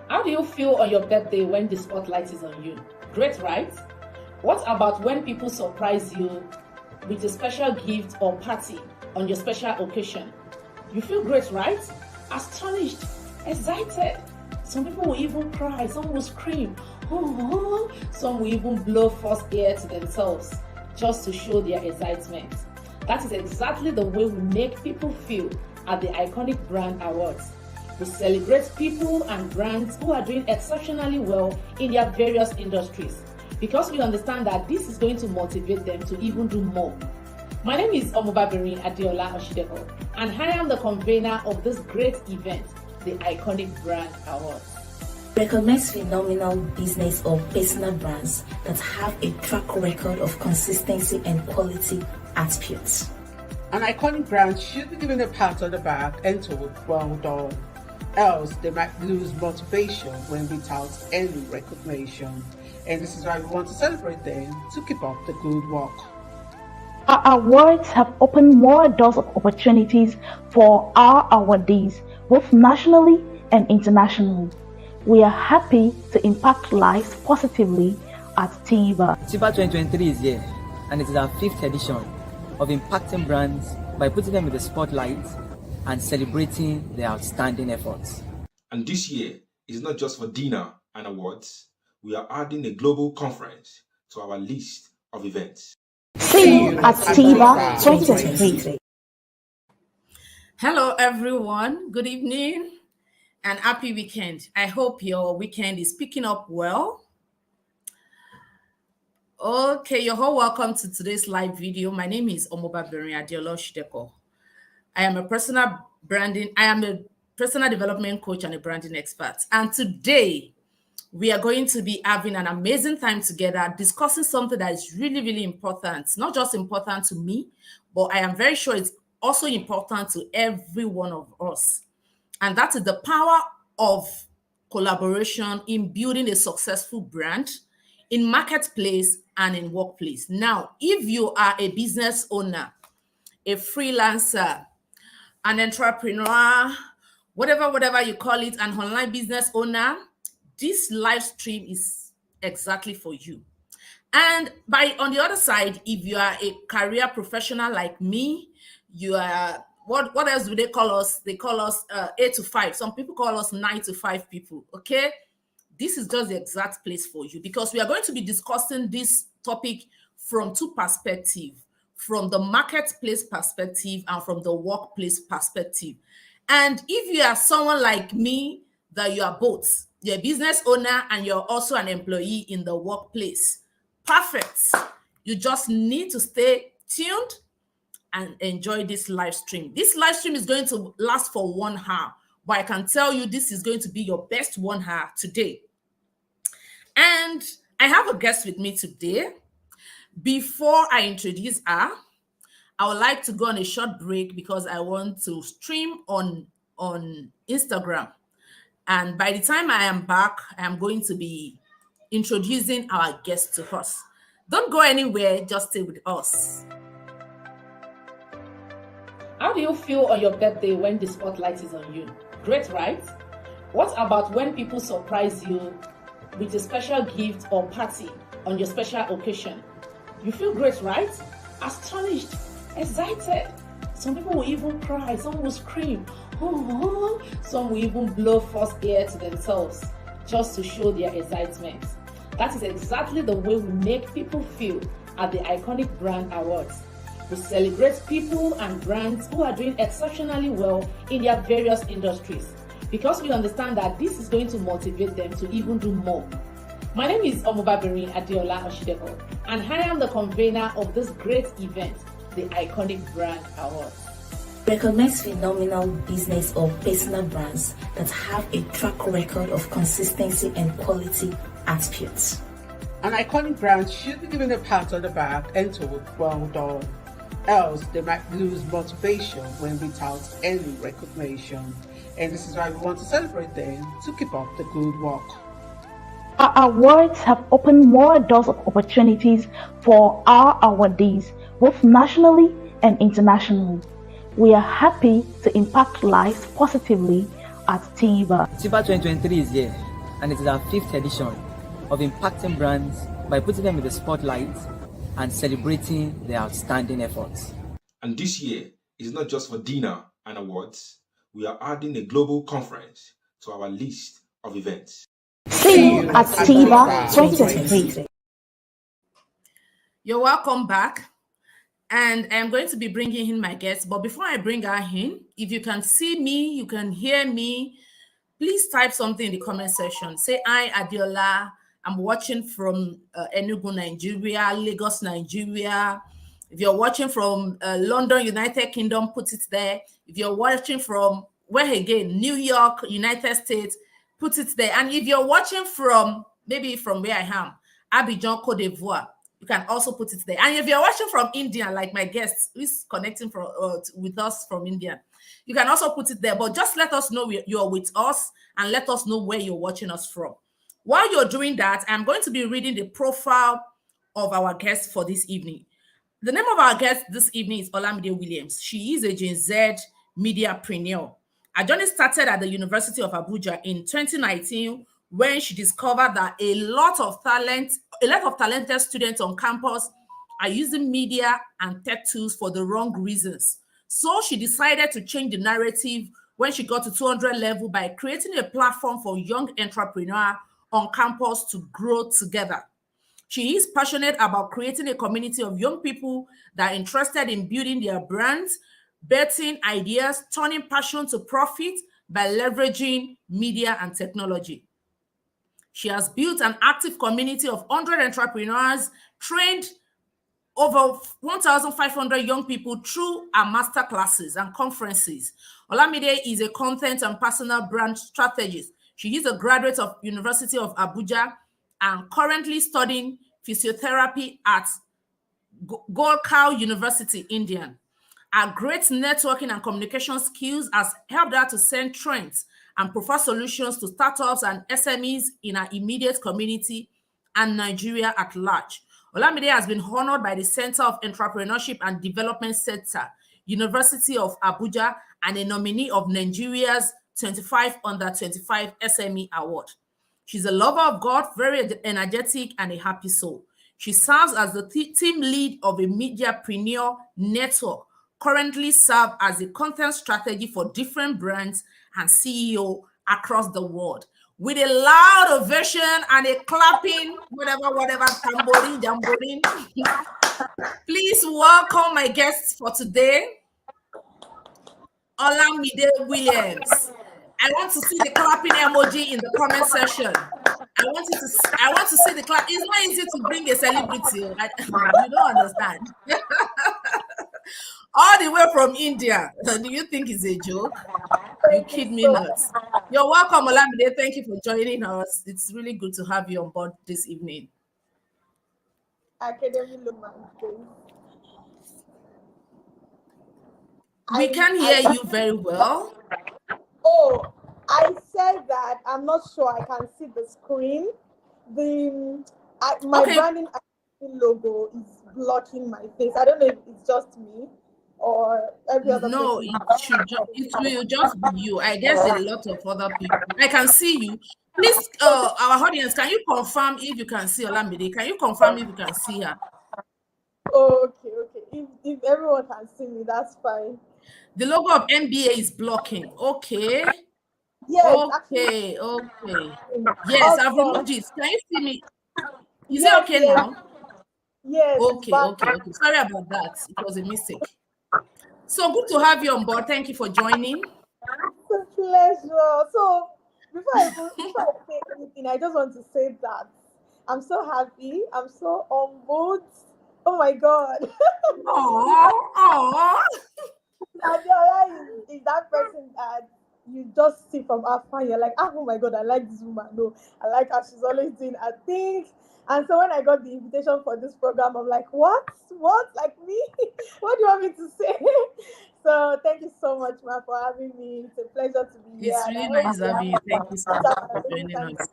How do you feel on your birthday when the spotlight is on you? Great, right? What about when people surprise you with a special gift or party on your special occasion? You feel great, right? Astonished, excited. Some people will even cry, some will scream, oh, some will even blow false air to themselves just to show their excitement. That is exactly the way we make people feel at the Iconic Brand Awards. We celebrate people and brands who are doing exceptionally well in their various industries because we understand that this is going to motivate them to even do more. My name is Omobabinrin Adeola, and I am the convener of this great event, the Iconic Brand Awards. Recognize phenomenal business or personal brands that have a track record of consistency and quality attributes. An iconic brand should be given a pat on the back and told, well done, else they might lose motivation when without any recognition. And this is why we want to celebrate them to keep up the good work. Our awards have opened more doors of opportunities for our awardees, both nationally and internationally. We are happy to impact lives positively at TIBA. TIBA 2023 is here, and it is our 5th edition of impacting brands by putting them in the spotlight and celebrating their outstanding efforts. And this year is not just for dinner and awards. We are adding a global conference to our list of events. See you at TIBA 2023. Hello, everyone. Good evening and happy weekend. I hope your weekend is picking up well. Okay, you're all welcome to today's live video. My name is Omobabinrin Adeola. I am a personal development coach and a branding expert. And today we are going to be having an amazing time together discussing something that is really, really important. Not just important to me, but I am very sure it's also important to every one of us. And that is the power of collaboration in building a successful brand in marketplace and in workplace. Now, if you are a business owner, a freelancer, an entrepreneur, whatever you call it, an online business owner, this live stream is exactly for you. And on the other side, if you are a career professional like me, you are, what else do they call us? They call us 8 to 5. Some people call us 9 to 5 people, okay? This is just the exact place for you because we are going to be discussing this topic from two perspectives, from the marketplace perspective and from the workplace perspective. And if you are someone like me, that you are both, you're a business owner and you're also an employee in the workplace, perfect. You just need to stay tuned and enjoy this live stream. This live stream is going to last for 1 hour, but I can tell you this is going to be your best 1 hour today. And I have a guest with me today. Before I introduce her, I would like to go on a short break because I want to stream on Instagram. And by the time I am back, I am going to be introducing our guest to us. Don't go anywhere, just stay with us. How do you feel on your birthday when the spotlight is on you? Great, right? What about when people surprise you with a special gift or party on your special occasion? You feel great, right? Astonished, excited. Some people will even cry, some will scream, oh, some will even blow false air to themselves just to show their excitement. That is exactly the way we make people feel at the Iconic Brand Awards. We celebrate people and brands who are doing exceptionally well in their various industries because we understand that this is going to motivate them to even do more. My name is Omobabinrin Adeola, and I am the convener of this great event, the Iconic Brand Awards. Recognize phenomenal business or personal brands that have a track record of consistency and quality attributes. An iconic brand should be given a pat on the back and told, well done, else they might lose motivation when without any recognition. And this is why we want to celebrate them to keep up the good work. Our awards have opened more doors of opportunities for our awardees, both nationally and internationally. We are happy to impact lives positively at TIBA. TIBA 2023 is here, and it is our 5th edition of impacting brands by putting them in the spotlight and celebrating their outstanding efforts. And this year is not just for dinner and awards. We are adding a global conference to our list of events. See you at TIVA 2023. You're welcome back. And I'm going to be bringing in my guests. But before I bring her in, if you can see me, you can hear me, please type something in the comment section. Say, hi, Adeola. I'm watching from Enugu, Nigeria, Lagos, Nigeria. If you're watching from London, United Kingdom, put it there. If you're watching from, where again, New York, United States, put it there. And if you're watching from, maybe from where I am, Abidjan, Cote d'Ivoire, you can also put it there. And if you're watching from India, like my guest who is connecting from with us from India, you can also put it there. But just let us know you're with us and let us know where you're watching us from. While you're doing that, I'm going to be reading the profile of our guest for this evening. The name of our guest this evening is Olamide Williams. She is a Gen Z mediapreneur. Her journey started at the University of Abuja in 2019 when she discovered that a lot of talented students on campus are using media and tech tools for the wrong reasons. So she decided to change the narrative when she got to 200 level by creating a platform for young entrepreneurs on campus to grow together. She is passionate about creating a community of young people that are interested in building their brands, betting ideas, turning passion to profit by leveraging media and technology. She has built an active community of 100 entrepreneurs, trained over 1,500 young people through our master classes and conferences. Olamide is a content and personal brand strategist. She is a graduate of University of Abuja and currently studying physiotherapy at Golkar University, India. Her great networking and communication skills has helped her to send trends and provide solutions to startups and SMEs in her immediate community and Nigeria at large. Olamide has been honored by the Center of Entrepreneurship and Development Center, University of Abuja, and a nominee of Nigeria's 25 Under 25 SME Award. She's a lover of God, very energetic, and a happy soul. She serves as the team lead of a mediapreneur network, currently serves as a content strategy for different brands and CEO across the world. With a loud ovation and a clapping, whatever, tambourine, jamboree. Please welcome my guests for today, Olamide Williams. I want to see the clapping emoji in the comment section. I want to see the clap. It's not easy to bring a celebrity. You don't understand. All the way from India. Do you think it's a joke? You kid me not. You're welcome, Olamide. Thank you for joining us. It's really good to have you on board this evening. We can hear you very well. Oh, I said that I'm not sure I can see the screen. My branding logo is blocking my face. I don't know if it's just me or every other person. No, it will just be you. I guess a lot of other people. I can see you. Please, our audience, can you confirm if you can see Olamide? Can you confirm if you can see her? Okay. If everyone can see me, that's fine. The logo of NBA is blocking. Okay. Yes. Okay. Yes, I've removed it. Can you see me? Is it okay now? Yes. Okay. Sorry about that. It was a mistake. So good to have you on board. Thank you for joining. It's a pleasure. So before I say anything, I just want to say that I'm so happy. I'm so humbled. Oh my God. Aww. Adeola is that person that you just see from afar. You're like, oh my God, I like this woman. No, I like her. She's always doing her thing. And so when I got the invitation for this program, I'm like, what? Like me? What do you want me to say? So thank you so much, Ma, for having me. It's a pleasure to be here. It's really nice having you. Thank you so much for joining us.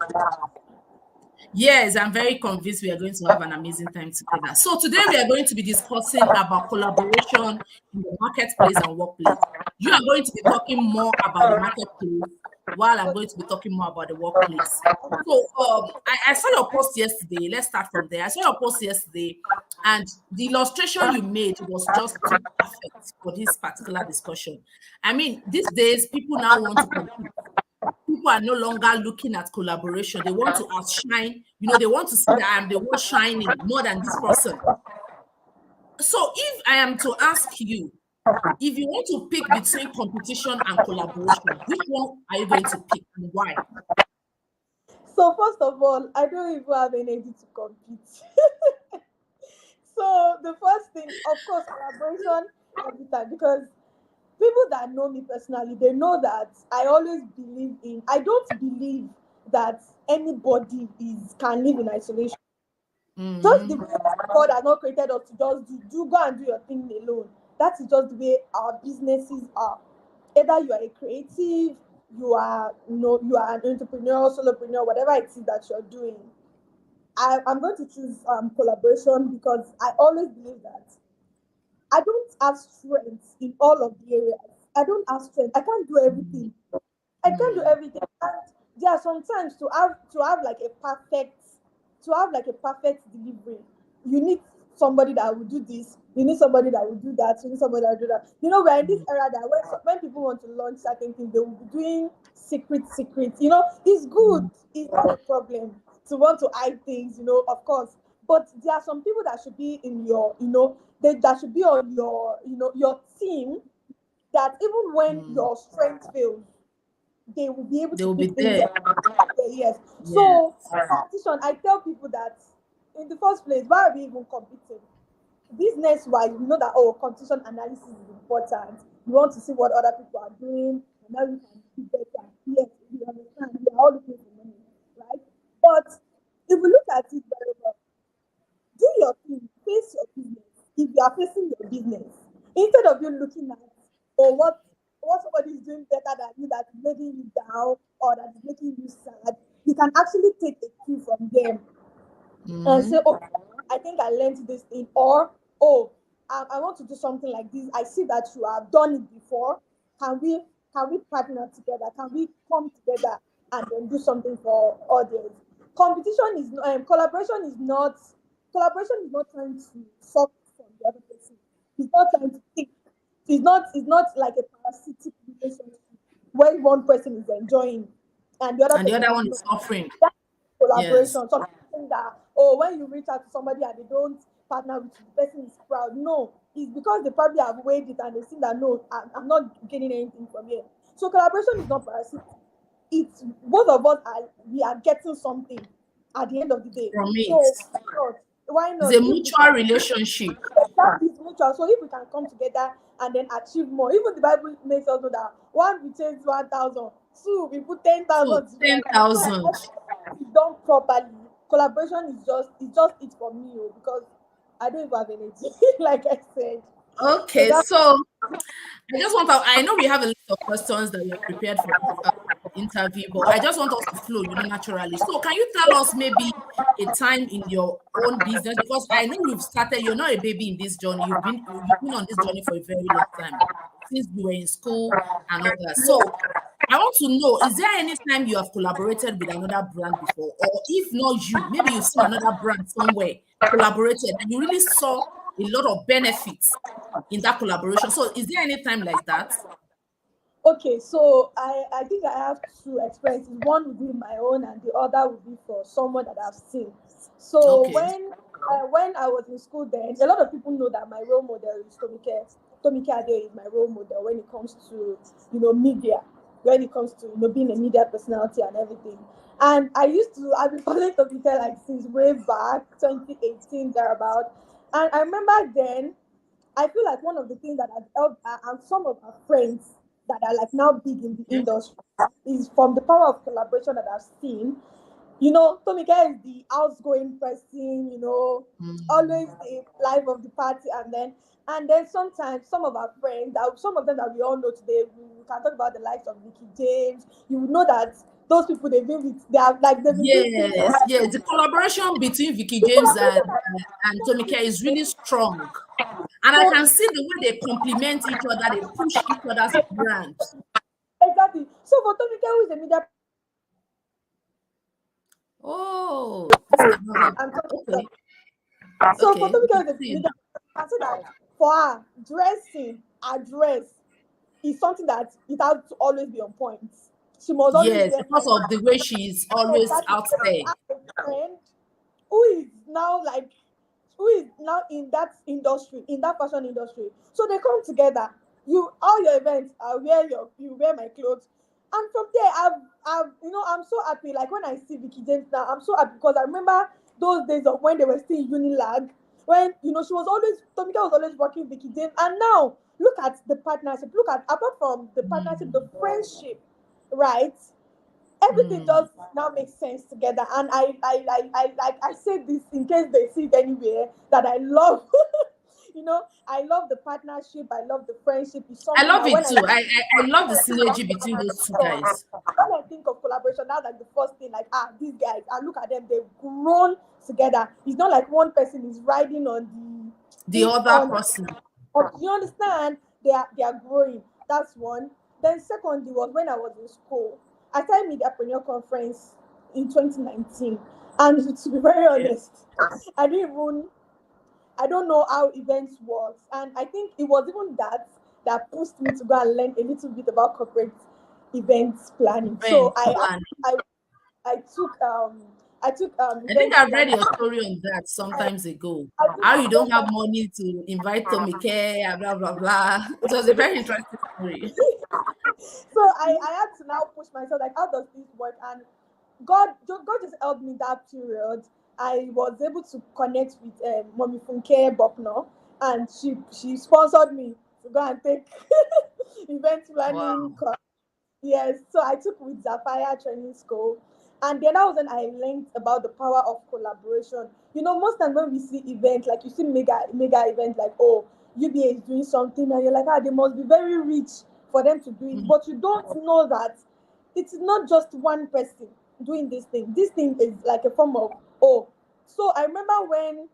Yes, I'm very convinced we are going to have an amazing time together. So today we are going to be discussing about collaboration in the marketplace and workplace. You are going to be talking more about the marketplace, while I'm going to be talking more about the workplace. So I saw your post yesterday. Let's start from there. I saw your post yesterday, and the illustration you made was just too perfect for this particular discussion. I mean, these days people now want to compete. People are no longer looking at collaboration. They want to outshine. They want to see that I'm the one shining more than this person. So if I am to ask you, if you want to pick between competition and collaboration, which one are you going to pick and why? So first of all, I don't even have energy to compete. So the first thing, of course, collaboration every time, because people that know me personally, they know that I always believe in. I don't believe that anybody can live in isolation. Just the way God has not created us to just go and do your thing alone. That is just the way our businesses are. Either you are a creative, you are an entrepreneur, solopreneur, whatever it is that you're doing. I'm going to choose collaboration, because I always believe that I don't have strength in all of the areas. I don't have strength. I can't do everything. I can't do everything. And there are sometimes to have like a perfect delivery. You need somebody that will do this. You need somebody that will do that. You need somebody that will do that. We're in this era that when people want to launch certain things, they will be doing secret. It's good. It's not a problem to want to hide things. Of course. But there are some people that should be in your, that should be on your, your team. That even when your strength fails, they will be able They to will be pick things there. up. Yes. So competition, I tell people that in the first place, why are we even competing? Business wise, we know that competition analysis is important. You want to see what other people are doing, and now you can do better. Yes, we understand. We are all looking for money, right? But if we look at it very well, do your thing, face your business. If you are facing your business, instead of you looking at what somebody is doing better than you, that is making you down or that is making you sad, you can actually take a cue from them and say, "Oh, I think I learned this thing," or "Oh, I want to do something like this. I see that you have done it before. Can we partner together? Can we come together and then do something for audience?" Competition is collaboration is not trying to suck from the other person. It's not trying to take. It's not like a parasitic relationship where one person is enjoying and the other And the person other is one not. is suffering. That's Yes. collaboration. Something that when you reach out to somebody and they don't partner with you, the person is proud. No, it's because they probably have weighed it and they see that no, I'm not getting anything from here. So collaboration is not parasitic. It's both of us we are getting something at the end of the day. From it. So why It's not? a If we mutual can, relationship. that is mutual. So if we can come together and then achieve more, even the Bible makes us know that one we change 1,000, two we put 10,000 So together. 10,000. So it's done properly. Collaboration is just it for me, because I don't even have energy, like I said. So Okay, that's so I know we have a list of questions that we are prepared for interview, but I just want us to flow, naturally. So can you tell us maybe a time in your own business? Because I know you're not a baby in this journey. You've been on this journey for a very long time, since you were in school and all that. So I want to know, is there any time you have collaborated with another brand before? Or if not you, maybe you've seen another brand somewhere collaborated and you really saw a lot of benefits in that collaboration. So is there any time like that? okay. So I think I have two experiences. One would be my own, and the other would be for someone that I've seen. So Okay. when I was in school, then a lot of people know that my role model is Tomike. Tomike Adeola is my role model when it comes to media, when it comes to being a media personality and everything. And I've been following Tomike like since way back 2018 thereabout. And I remember then I feel like one of the things that has helped and some of our friends that are like now big in the industry is from the power of collaboration that I've seen. Tomika is the outgoing person, always the life of the party, and then sometimes some of our friends, some of them that we all know today, we can talk about the likes of Vicky James. You would know that those people they've been doing things for Yes. The collaboration between Vicky James and Tomika is really strong. And I so can see the way they complement each other, they push each other's brand. Exactly. So for Tomika, who is a media, Oh, this cannot I'm talking okay. so for Okay, we Tomika, can who is a see. media, I said that for her, dressing, her dress is something that it has to always be on point. She must always Yes, wear because high. of the way she's always Exactly. out there. Have a friend who is now like who is now in that industry, in that fashion industry. So they come together. You all your events, you wear my clothes. And from there, I'm so happy. Like when I see Vicky James now, I'm so happy because I remember those days of when they were still Unilag, when she was always Tomika was always working Vicky James, and now look at the partnership. Look at apart from the partnership, the friendship, right? Everything Mm. just now makes sense together. And I say this in case they see it anywhere that I love. I love the partnership. I love the friendship. It's I something love that it too. I love the synergy between those two guys. when I think of collaboration, that's like the first thing. Like these guys, and look at them. They've grown together. It's not like one person is riding on The other person. you understand? They are growing. That's one. Then secondly was when I was in school. I started Mediapreneur conference in 2019, and to be very honest, I didn't even I don't know how events works, and I think it was even that pushed me to go and learn a little bit about corporate events planning. So Event plan. I I took I think events I've read planning. your story on that sometimes ago. I How took you don't events have money to invite Tomike, and blah blah blah. It was a very interesting story. so I had to now push myself like how does this work, and God just helped me that period. I was able to connect with Mommy Funke Bokno, and she sponsored me to go and take event planning Wow. course. Yes, so I took with Zafaya Training School. And then that was when I learned about the power of collaboration. Most times when we see events, like you see mega events like, oh, UBA is doing something, and you're like, they must be very rich for them to do it. Mm. But you don't know that it's not just one person doing this thing. This thing is like a form of, oh. So I remember when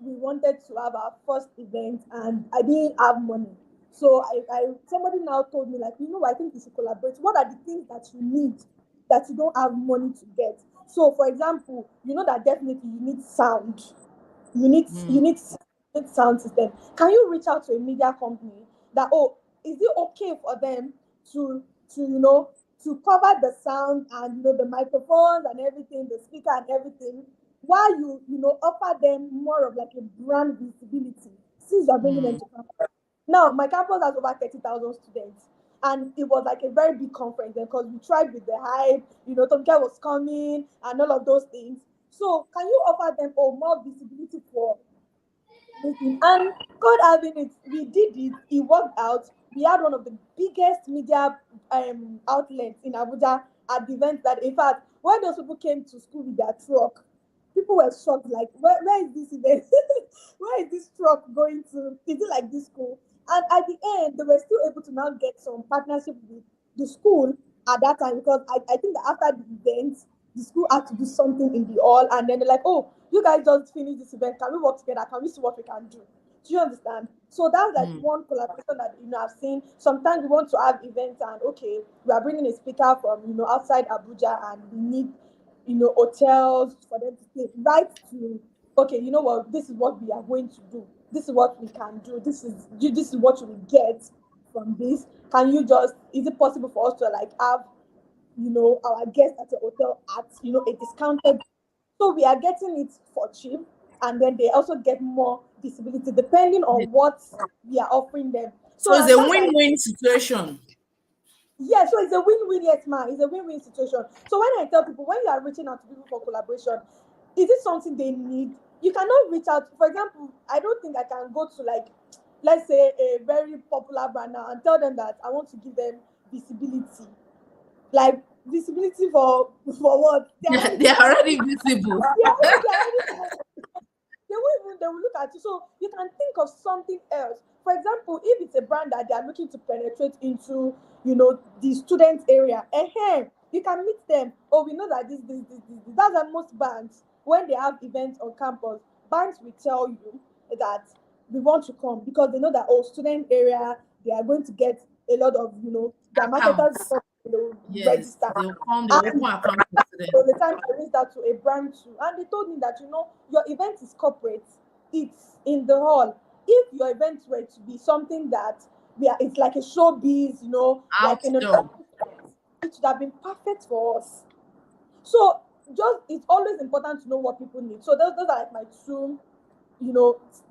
we wanted to have our first event and I didn't have money. So I somebody now told me like, I think we should collaborate. What are the things that you need that you don't have money to get? So for example, you know that definitely you need sound. You need Mm. you need you need sound system. Can you reach out to a media company that, oh, is it okay for them to to cover the sound and the microphones and everything, the speaker and everything, while you offer them more of like a brand visibility since you're bringing them Mm. to campus. Now my campus has over 30,000 students, and it was like a very big conference because we tried with the hype, Tomke was coming and all of those things. So can you offer them more visibility for this thing? And God having it, we did it. It worked out. We had one of the biggest media outlets in Abuja at the event. That in fact, when those people came to school with their truck, people were shocked. Like, where is this event? Where is this truck going to? Is it like this school? And at the end, they were still able to now get some partnership with the school at that time, because I think that after the event, the school had to do something in the hall, and then they're like, oh, you guys just finished this event. Can we work together? Can we see what we can do? Do you understand? So that's like Mm. one collaboration that I've seen. Sometimes we want to have events, and okay, we are bringing a speaker from outside Abuja, and we need hotels for them to stay. Right to, okay, you know what? This is what we are going to do. This is what we can do. This is what you will get from this. Can you just? Is it possible for us to like have our guests at a hotel at a discounted, so we are getting it for cheap, and then they also get more visibility depending on what we are offering them. So So it's and a that's like, win-win situation. yeah, so it's a win-win, yes, ma. It's a win-win situation. So when I tell people, when you are reaching out to people for collaboration, is it something they need? You cannot reach out. For example, I don't think I can go to like, let's say a very popular brand now and tell them that I want to give them visibility. Like visibility for what? They are already They are already visible. they are already they will look at you. So you can think of something else. For example, if it's a brand that they are looking to penetrate into, the student area, you can meet them. Oh, we know that this. That's why most banks, when they have events on campus, banks will tell you that we want to come because they know that, oh, student area, they are going to get a lot of, their marketers Accounts. come, Yes, register. they'll come, they'll open And accounts for so students. the time I reached out to a brand too, and they told me that, your event is corporate, it's in the hall. If your event were to be something that it's like a showbiz, like in an Outdoor. office, it would have been perfect for us. So just it's always important to know what people need. So those are like my two,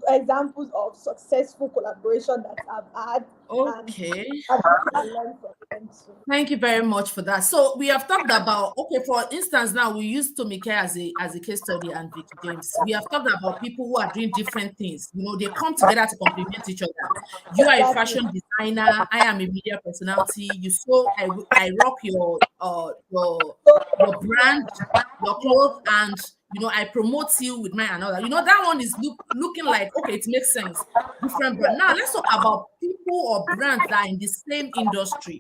examples of successful collaboration that I've had, and Okay. I've really learned from them too. Thank you very much for that. So we have talked about, okay, for instance, now we use Tomike as a case study and Vicky James. We have talked about people who are doing different things. They come together to complement each other. You are a Exactly. fashion designer. I am a media personality. I rock your brand, your clothes, and I promote you with my another. That one is looking like, okay, it makes sense. Different brand. Now let's talk about people or brands that are in the same industry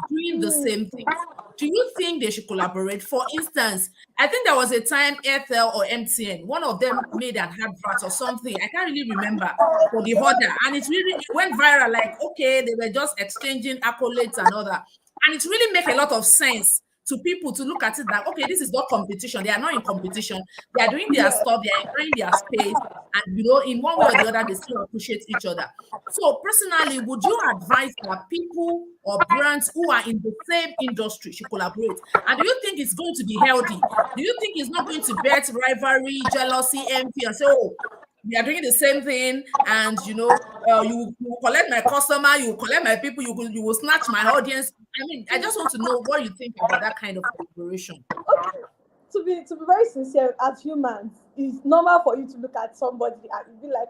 doing the same things. Do you think they should collaborate? For instance, I think there was a time Airtel or MTN, one of them made an advert or something. I can't really remember for the other, and it went viral. Like, okay, they were just exchanging accolades and all that, and it really make a lot of sense to people to look at it that, okay, this is not competition. They are not in competition. They are doing their stuff. They are enjoying their space, and in one way or the other, they still appreciate each other. So personally, would you advise that people or brands who are in the same industry should collaborate? And do you think it's going to be healthy? Do you think it's not going to bet rivalry, jealousy, envy, and say, oh, we are doing the same thing, and you will collect my customer, you will collect my people, you will snatch my audience? I mean, I just want to know what you think about that kind of collaboration. Okay. To be very sincere, as humans, it's normal for you to look at somebody and be like,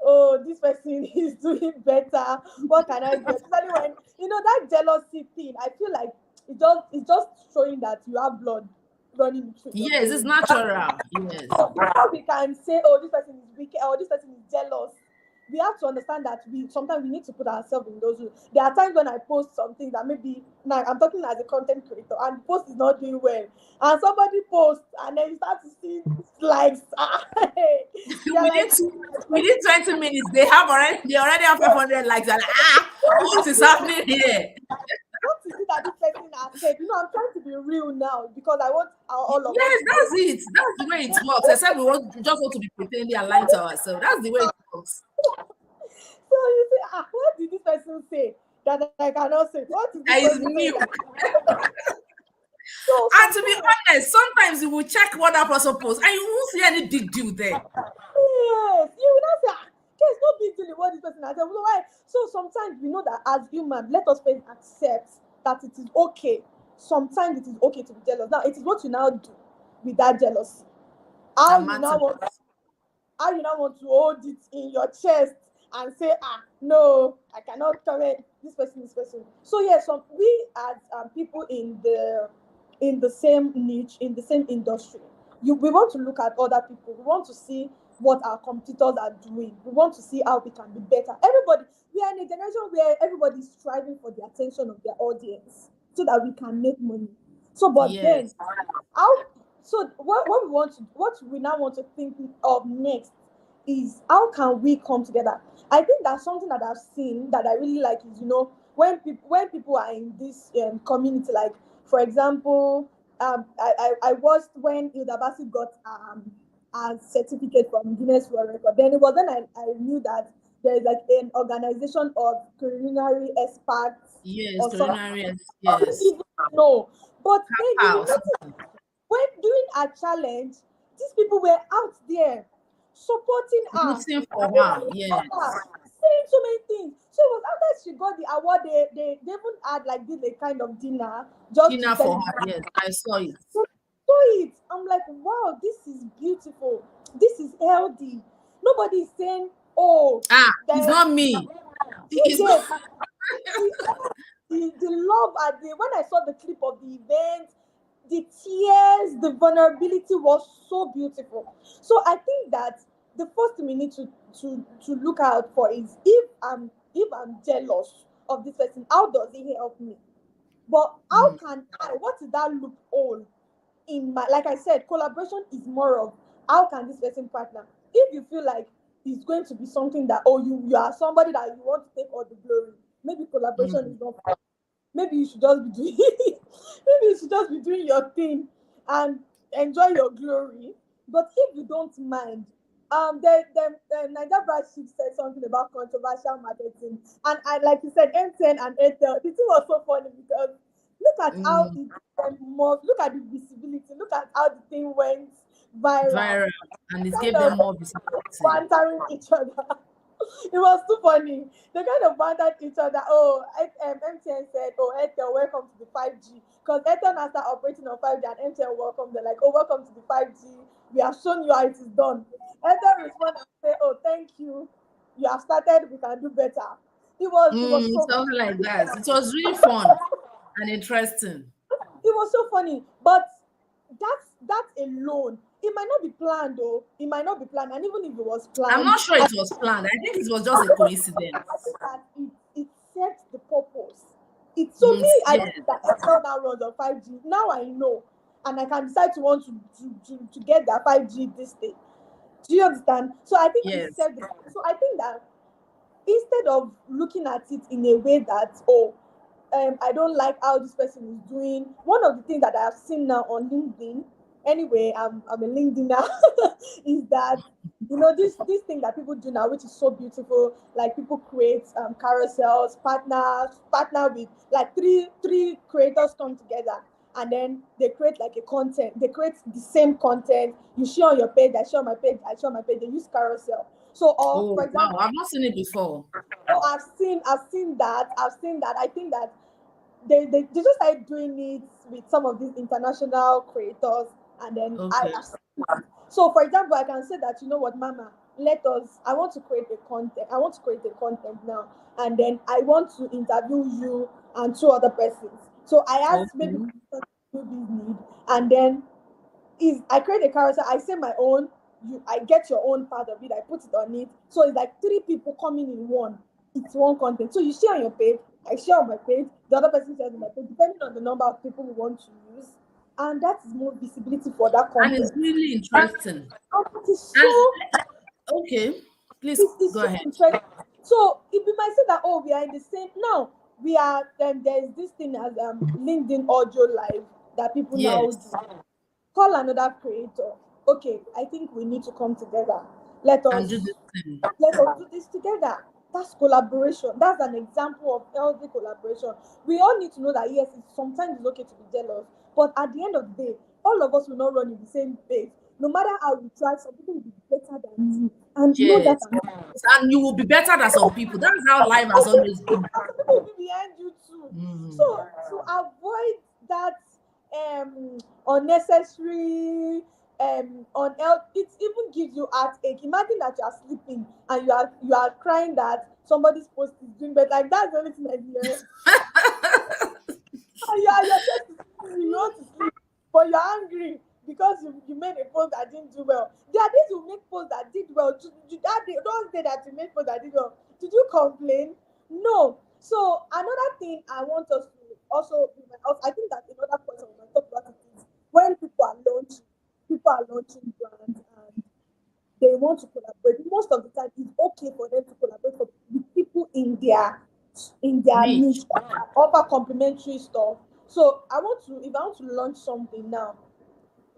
oh, this person is doing better. What can I do? Especially when that jealousy thing. I feel like it's just showing that you have blood running through your Yes, it's veins. natural. Yes. So before we can say, oh, this person is wicked or this person is jealous, we have to understand that sometimes we need to put ourselves in those shoes. There are times when I post something that maybe, now I'm talking as a content creator, and the post is not doing well, and somebody posts and then you start to see likes. You're like, Within 20 minutes, they already have 500 likes. And what is happening here? what is it that this person has said? I'm trying to be real now because I want all of us Yes, to that's it. That's the way it works. Except we just want to be pretending and lying to ourselves. That's the way it works. So you say, what did this person say that I cannot say? What is this That is person saying? new. So And to be honest, sometimes you will check what that person posts and you won't see any big deal there. yes, you will not say, there's no big deal in what this person has said. Why? So sometimes we know that as humans, let us first accept that it is okay. Sometimes it is okay to be jealous. Now it is what you now do with that jealousy. How That you now matters. want to hold it in your chest and say, no, I cannot comment this person. So yes, we as people in the same niche, in the same industry, we want to look at other people. We want to see what our competitors are doing. We want to see how we can be better. We are in a generation where everybody is striving for the attention of their audience so that we can make money. So, but then, Yes. how? So, what we now want to think of next is how can we come together? I think that's something that I've seen that I really like is when people are in this community, like for example, I watched when Hilda Bassett got a certificate from Guinness World Record. Then it was then I knew that there is like an organization of culinary experts Yes, or something. culinary. I don't Yes. even know. But then you will House. notice when doing a challenge, these people were out there supporting her, Rooting for her. Yes. saying so many things. So it was after she got the award, they even had like did a kind of dinner just to Dinner for celebrate. her. Yes, I saw it. So it. I'm like, wow, this is beautiful. This is healthy. Nobody is saying, oh, It's there. not me. It's not. Yes, the love at when I saw the clip of the event, the tears, the vulnerability was so beautiful. So I think that the first thing we need to look out for is if I'm jealous of this person, how does it help me? But how can what is that loophole in my, like I said, collaboration is more of how can this person partner? If you feel like it's going to be something that, oh, you are somebody that you want to take all the glory, maybe collaboration is not fun. Maybe you should just be doing maybe you should just be doing your thing and enjoy your glory. But if you don't mind, the Niger Brad Chief said something about controversial marketing, and I, like you said, MTN and Airtel. The thing was so funny because look at how it look at the visibility, look at how the thing went viral, Viral, and it kind gave them of more visibility. bantering each other. It was too funny. They kind of bantered each other. Oh, MTN said, "Oh, Airtel, welcome to the 5G." Because Airtel now start operating on 5G, and MTN welcome. They're like, "Oh, welcome to the 5G. We have shown you how it is done." Airtel respond and say, "Oh, thank you. You have started. We can do better." It was so Something like that. It was really fun and interesting. it was so funny. But that alone, it might not be planned though. It might not be planned. And even if it was I'm planned, not sure it was planned. I think it was just a coincidence. I think that it serves the purpose. It so me, I Yeah. don't think that Excel now runs on 5G. Now I know, and I can decide to want to get that 5G this day. Do you understand? So I think Yes. it served the purpose. So I think that instead of looking at it in a way that I don't like how this person is doing. One of the things that I have seen now on LinkedIn, anyway, I'm a LinkedIner, is that this thing that people do now, which is so beautiful. Like people create carousels, partner with like three creators come together, and then they create like a content. They create the same content. You share on your page, I share on my page, I share on my page. They use carousel. So, or Oh for wow, example, I've not seen it before. oh, I've seen that. I think that they just started doing it with some of these international creators, and then Okay. so for example, I can say that, you know what, Mama, I want to create a content now, and then I want to interview you and two other persons. So I asked maybe Okay. do this need, and then is I create a carousel, I say my own, I get your own part of it, I put it on it. So it's like three people coming in one. It's one content. So you share on your page, I share on my page, the other person shares on my page, depending on the number of people we want to use. And that is more visibility for that And it's content. really interesting. And it is And so okay, please it's go so ahead. interesting. So if we might say that, oh, we are in the same now, we are there's this thing as LinkedIn audio live that people now Yes, do. Call another creator. Okay, I think we need to come together. Let and do us this thing. let us do this together. That's collaboration. That's an example of healthy collaboration. We all need to know that yes, sometimes it's okay to be jealous, but at the end of the day, all of us will not run in the same pace. No matter how you try, some people will be better than you, and you know that. Yes. And you will be better than some people. That's how life has always been. Some people will be behind you too. Mhm. So to avoid that unnecessary it even gives you heartache. Imagine that you are sleeping and you are crying that somebody's post is doing better. Like that's the only thing I hear. And you're just you want to sleep, but you're angry because you made a post that didn't do well. There are days you make posts that did well. Don't say that you made posts that did well. Did you complain? No. So another thing I want us to also, I think that another point I want to talk about it is when people are launching brands and they want to collaborate. Most of the time, it's okay for them to collaborate with people in their Rich. niche, offer complementary stuff. So if I want to launch something now,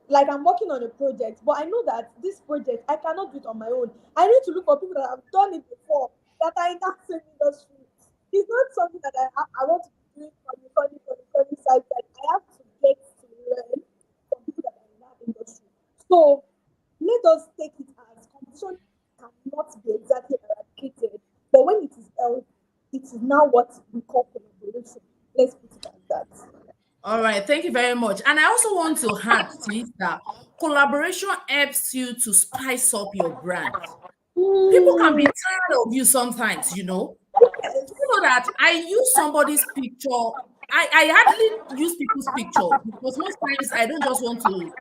like I'm working on a project, but I know that this project I cannot do it on my own. I need to look for people that have done it before, that are in that same industry. It's not something that I want to be doing on the funny side. That I have to get to learn from people that are in that industry. So let us take it as competition cannot be exactly eradicated, but when it is held, it is now what we call collaboration. Let's put it like that. All right, thank you very much. And I also want to add to it that collaboration helps you to spice up your brand. People can be tired of you sometimes, you know. You know that I use somebody's picture. I hardly use people's picture because most times I don't just want to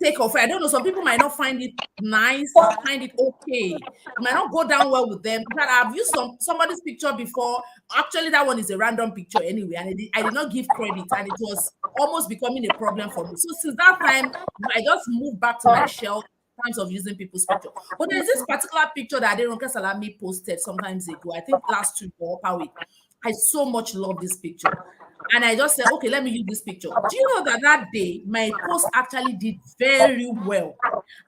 take off. I don't know. Some people might not find it nice, find it okay. It might not go down well with them. But I've used somebody's picture before. Actually, that one is a random picture anyway, and I did not give credit, and it was almost becoming a problem for me. So since that time, I just moved back to my shell in terms of using people's picture. But there's this particular picture that Aderonke Salami posted sometimes ago. I think last week or upper week. I so much love this picture. And I just said, okay, let me use this picture. Do you know that that day, my post actually did very well?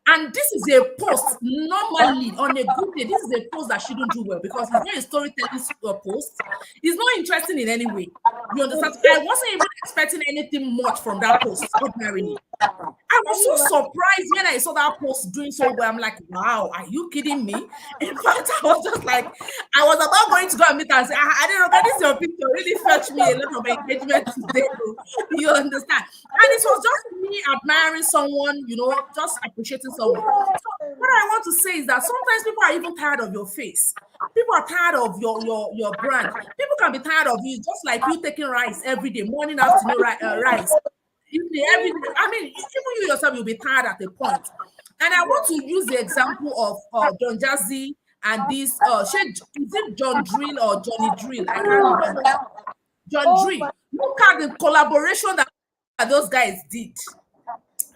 And this is a post, normally, on a good day, this is a post that shouldn't do well because it's not a storytelling post. It's not interesting in any way. You understand? I wasn't even expecting anything much from that post, ordinarily. I was so surprised when I saw that post doing so well. I'm like, wow, are you kidding me? In fact, I was just like, I was about going to go and meet her and say, I didn't know, this your picture really fetched me a lot of engagement today. You understand? And it was just me admiring someone, you know, just appreciating someone. So what I want to say is that sometimes people are even tired of your face. People are tired of your brand. People can be tired of you, just like you taking rice every day, morning, afternoon, rice. Every day. I mean, even you yourself, you'll be tired at a point. And I want to use the example of John Jazzy and this, is it John Drill or Johnny Drill? I can't remember. John Drill. Look at the collaboration that those guys did.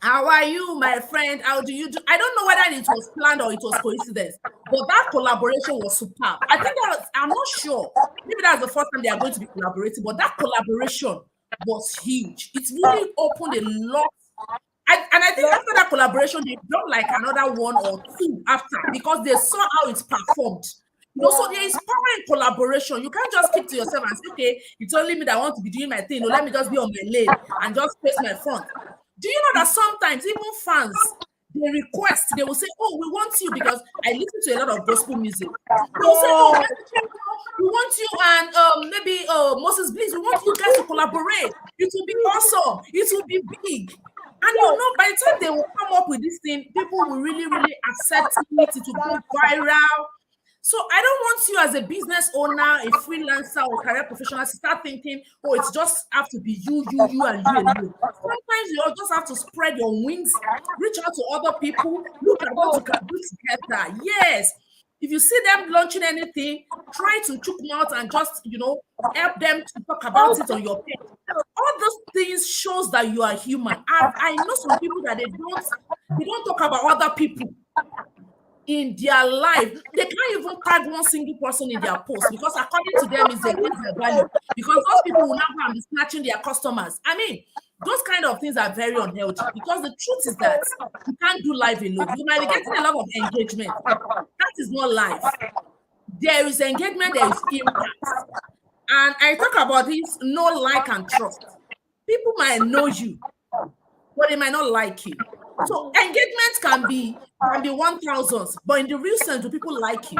How are you, my friend? How do you do? I don't know whether it was planned or it was coincidence, but that collaboration was superb. I think I'm not sure. Maybe that's the first time they are going to be collaborating, but that collaboration was huge. It really opened a lot. And I think after that collaboration, they've done like another one or two after because they saw how it's performed. You know, so there is power in collaboration. You can't just keep to yourself and say, okay, it's only me that want to be doing my thing. No, let me just be on my lane and just face my front. Do you know that sometimes even fans, they request, they will say, oh, we want you because I listen to a lot of gospel music. They will say, oh, we want you and maybe Moses Bliss, we want you guys to collaborate. It will be awesome. It will be big. And you know, by the time they will come up with this thing, people will really, really accept it. It will go viral. So I don't want you as a business owner, a freelancer or career professional to start thinking, oh, it's just have to be you and you and you. Sometimes you just have to spread your wings, reach out to other people, look at what you can do together. Yes. If you see them launching anything, try to choke them out and just, you know, help them to talk about it on your page. All those things shows that you are human. I know some people that they don't talk about other people in their life. They can't even tag one single person in their post because according to them it's against their value, because those people will now be snatching their customers. I mean, those kind of things are very unhealthy because the truth is that you can't do live alone. You might be getting a lot of engagement. That is not life. There is engagement, there is impact. And I talk about this, know, like, and trust. People might know you, but they might not like you. So engagement can be 1,000s, but in the real sense, do people like you?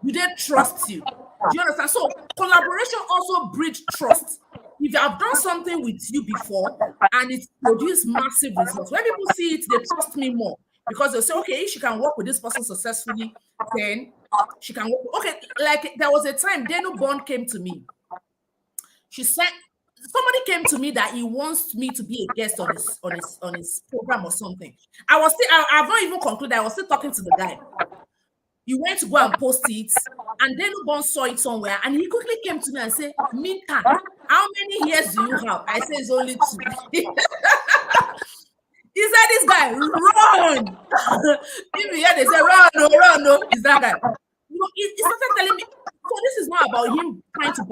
Do they trust you? Do you understand? So collaboration also breeds trust. If you have done something with you before and it's produced massive results, when people see it, they trust me more because they say, okay, if she can work with this person successfully, then she can work. Okay, like there was a time Danu Bond came to me. She said, somebody came to me that he wants me to be a guest on his program or something. I've not even concluded. I was still talking to the guy. He went to go and post it, and then Ubon saw it somewhere, and he quickly came to me and said, Minta, how many years do you have? I said, it's only 2. He said, this guy, run. If you hear they say, run, no, is that guy. You know, he started telling me, so this is not about him trying to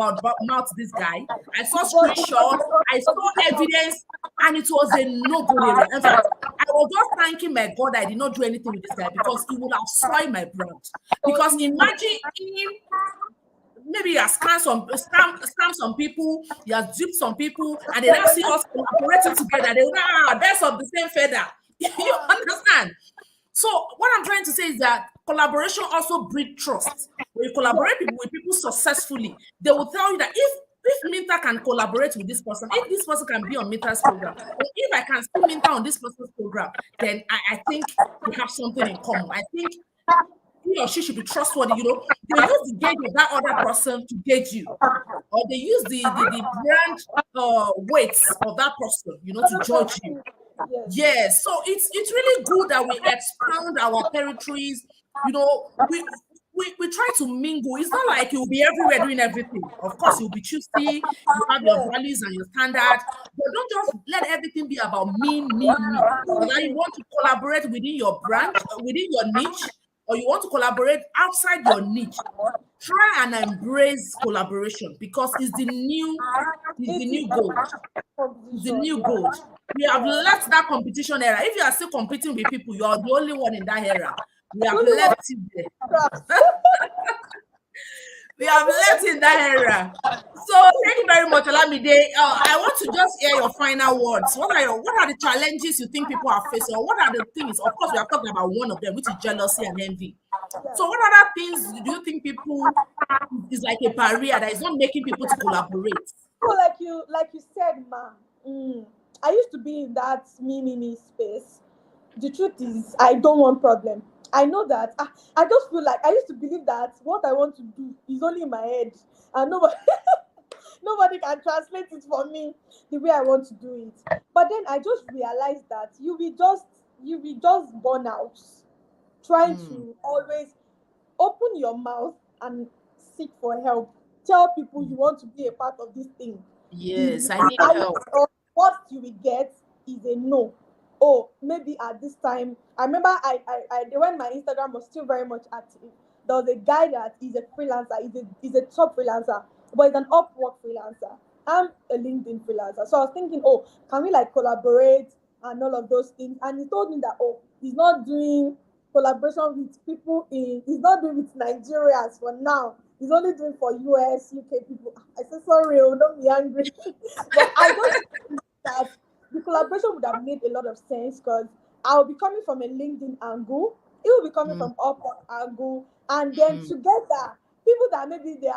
mouth this guy. I saw screenshots, I saw evidence, and it was a no-go area. In fact, I was just thanking my God I did not do anything with this guy because he would have spoiled my brand. Because imagine him, maybe he has scammed some people, he has duped some people, and they now see us collaborating together. They will best of the same feather. You understand? So what I'm trying to say is that collaboration also breeds trust. When you collaborate with people successfully, they will tell you that if Minta can collaborate with this person, if this person can be on Minta's program, or if I can see Minta on this person's program, then I think we have something in common. I think he or she should be trustworthy. You know, they use the gauge of that other person to gauge you, or they use the brand weights of that person, you know, to judge you. Yes, so it's really good that we expand our territories. You know, we try to mingle. It's not like you'll be everywhere doing everything. Of course, you'll be choosy, you have your values and your standards, but don't just let everything be about me. Whether you want to collaborate within your branch, within your niche, or you want to collaborate outside your niche, try and embrace collaboration because it's the new gold. It's the new gold. We have left that competition era. If you are still competing with people, you are the only one in that era. We have left it there. We have left in that era. So thank you very much, Olamide. I want to just hear your final words. What are the challenges you think people are facing, or what are the things? Of course, we are talking about one of them, which is jealousy and envy. So what other things do you think people is like a barrier that is not making people to collaborate? So like you said, ma, I used to be in that me space. The truth is, I don't want problem. I know that. I just feel like I used to believe that what I want to do is only in my head, and nobody can translate it for me the way I want to do it. But then I just realized that you will just burn out trying to always open your mouth and seek for help. Tell people you want to be a part of this thing. Yes, I need help. What you will get is a no. Oh, maybe at this time. I remember I when my Instagram was still very much active, there was a guy that is a freelancer, he's a top freelancer, but he's an Upwork freelancer. I'm a LinkedIn freelancer. So I was thinking, oh, can we like collaborate and all of those things? And he told me that, oh, he's not doing collaboration with people he's not doing with Nigerians for now. He's only doing for US, UK people. I said, sorry, don't be angry. But I don't think that the collaboration would have made a lot of sense because I'll be coming from a LinkedIn angle, it will be coming from Upwork angle, and then together, people that maybe they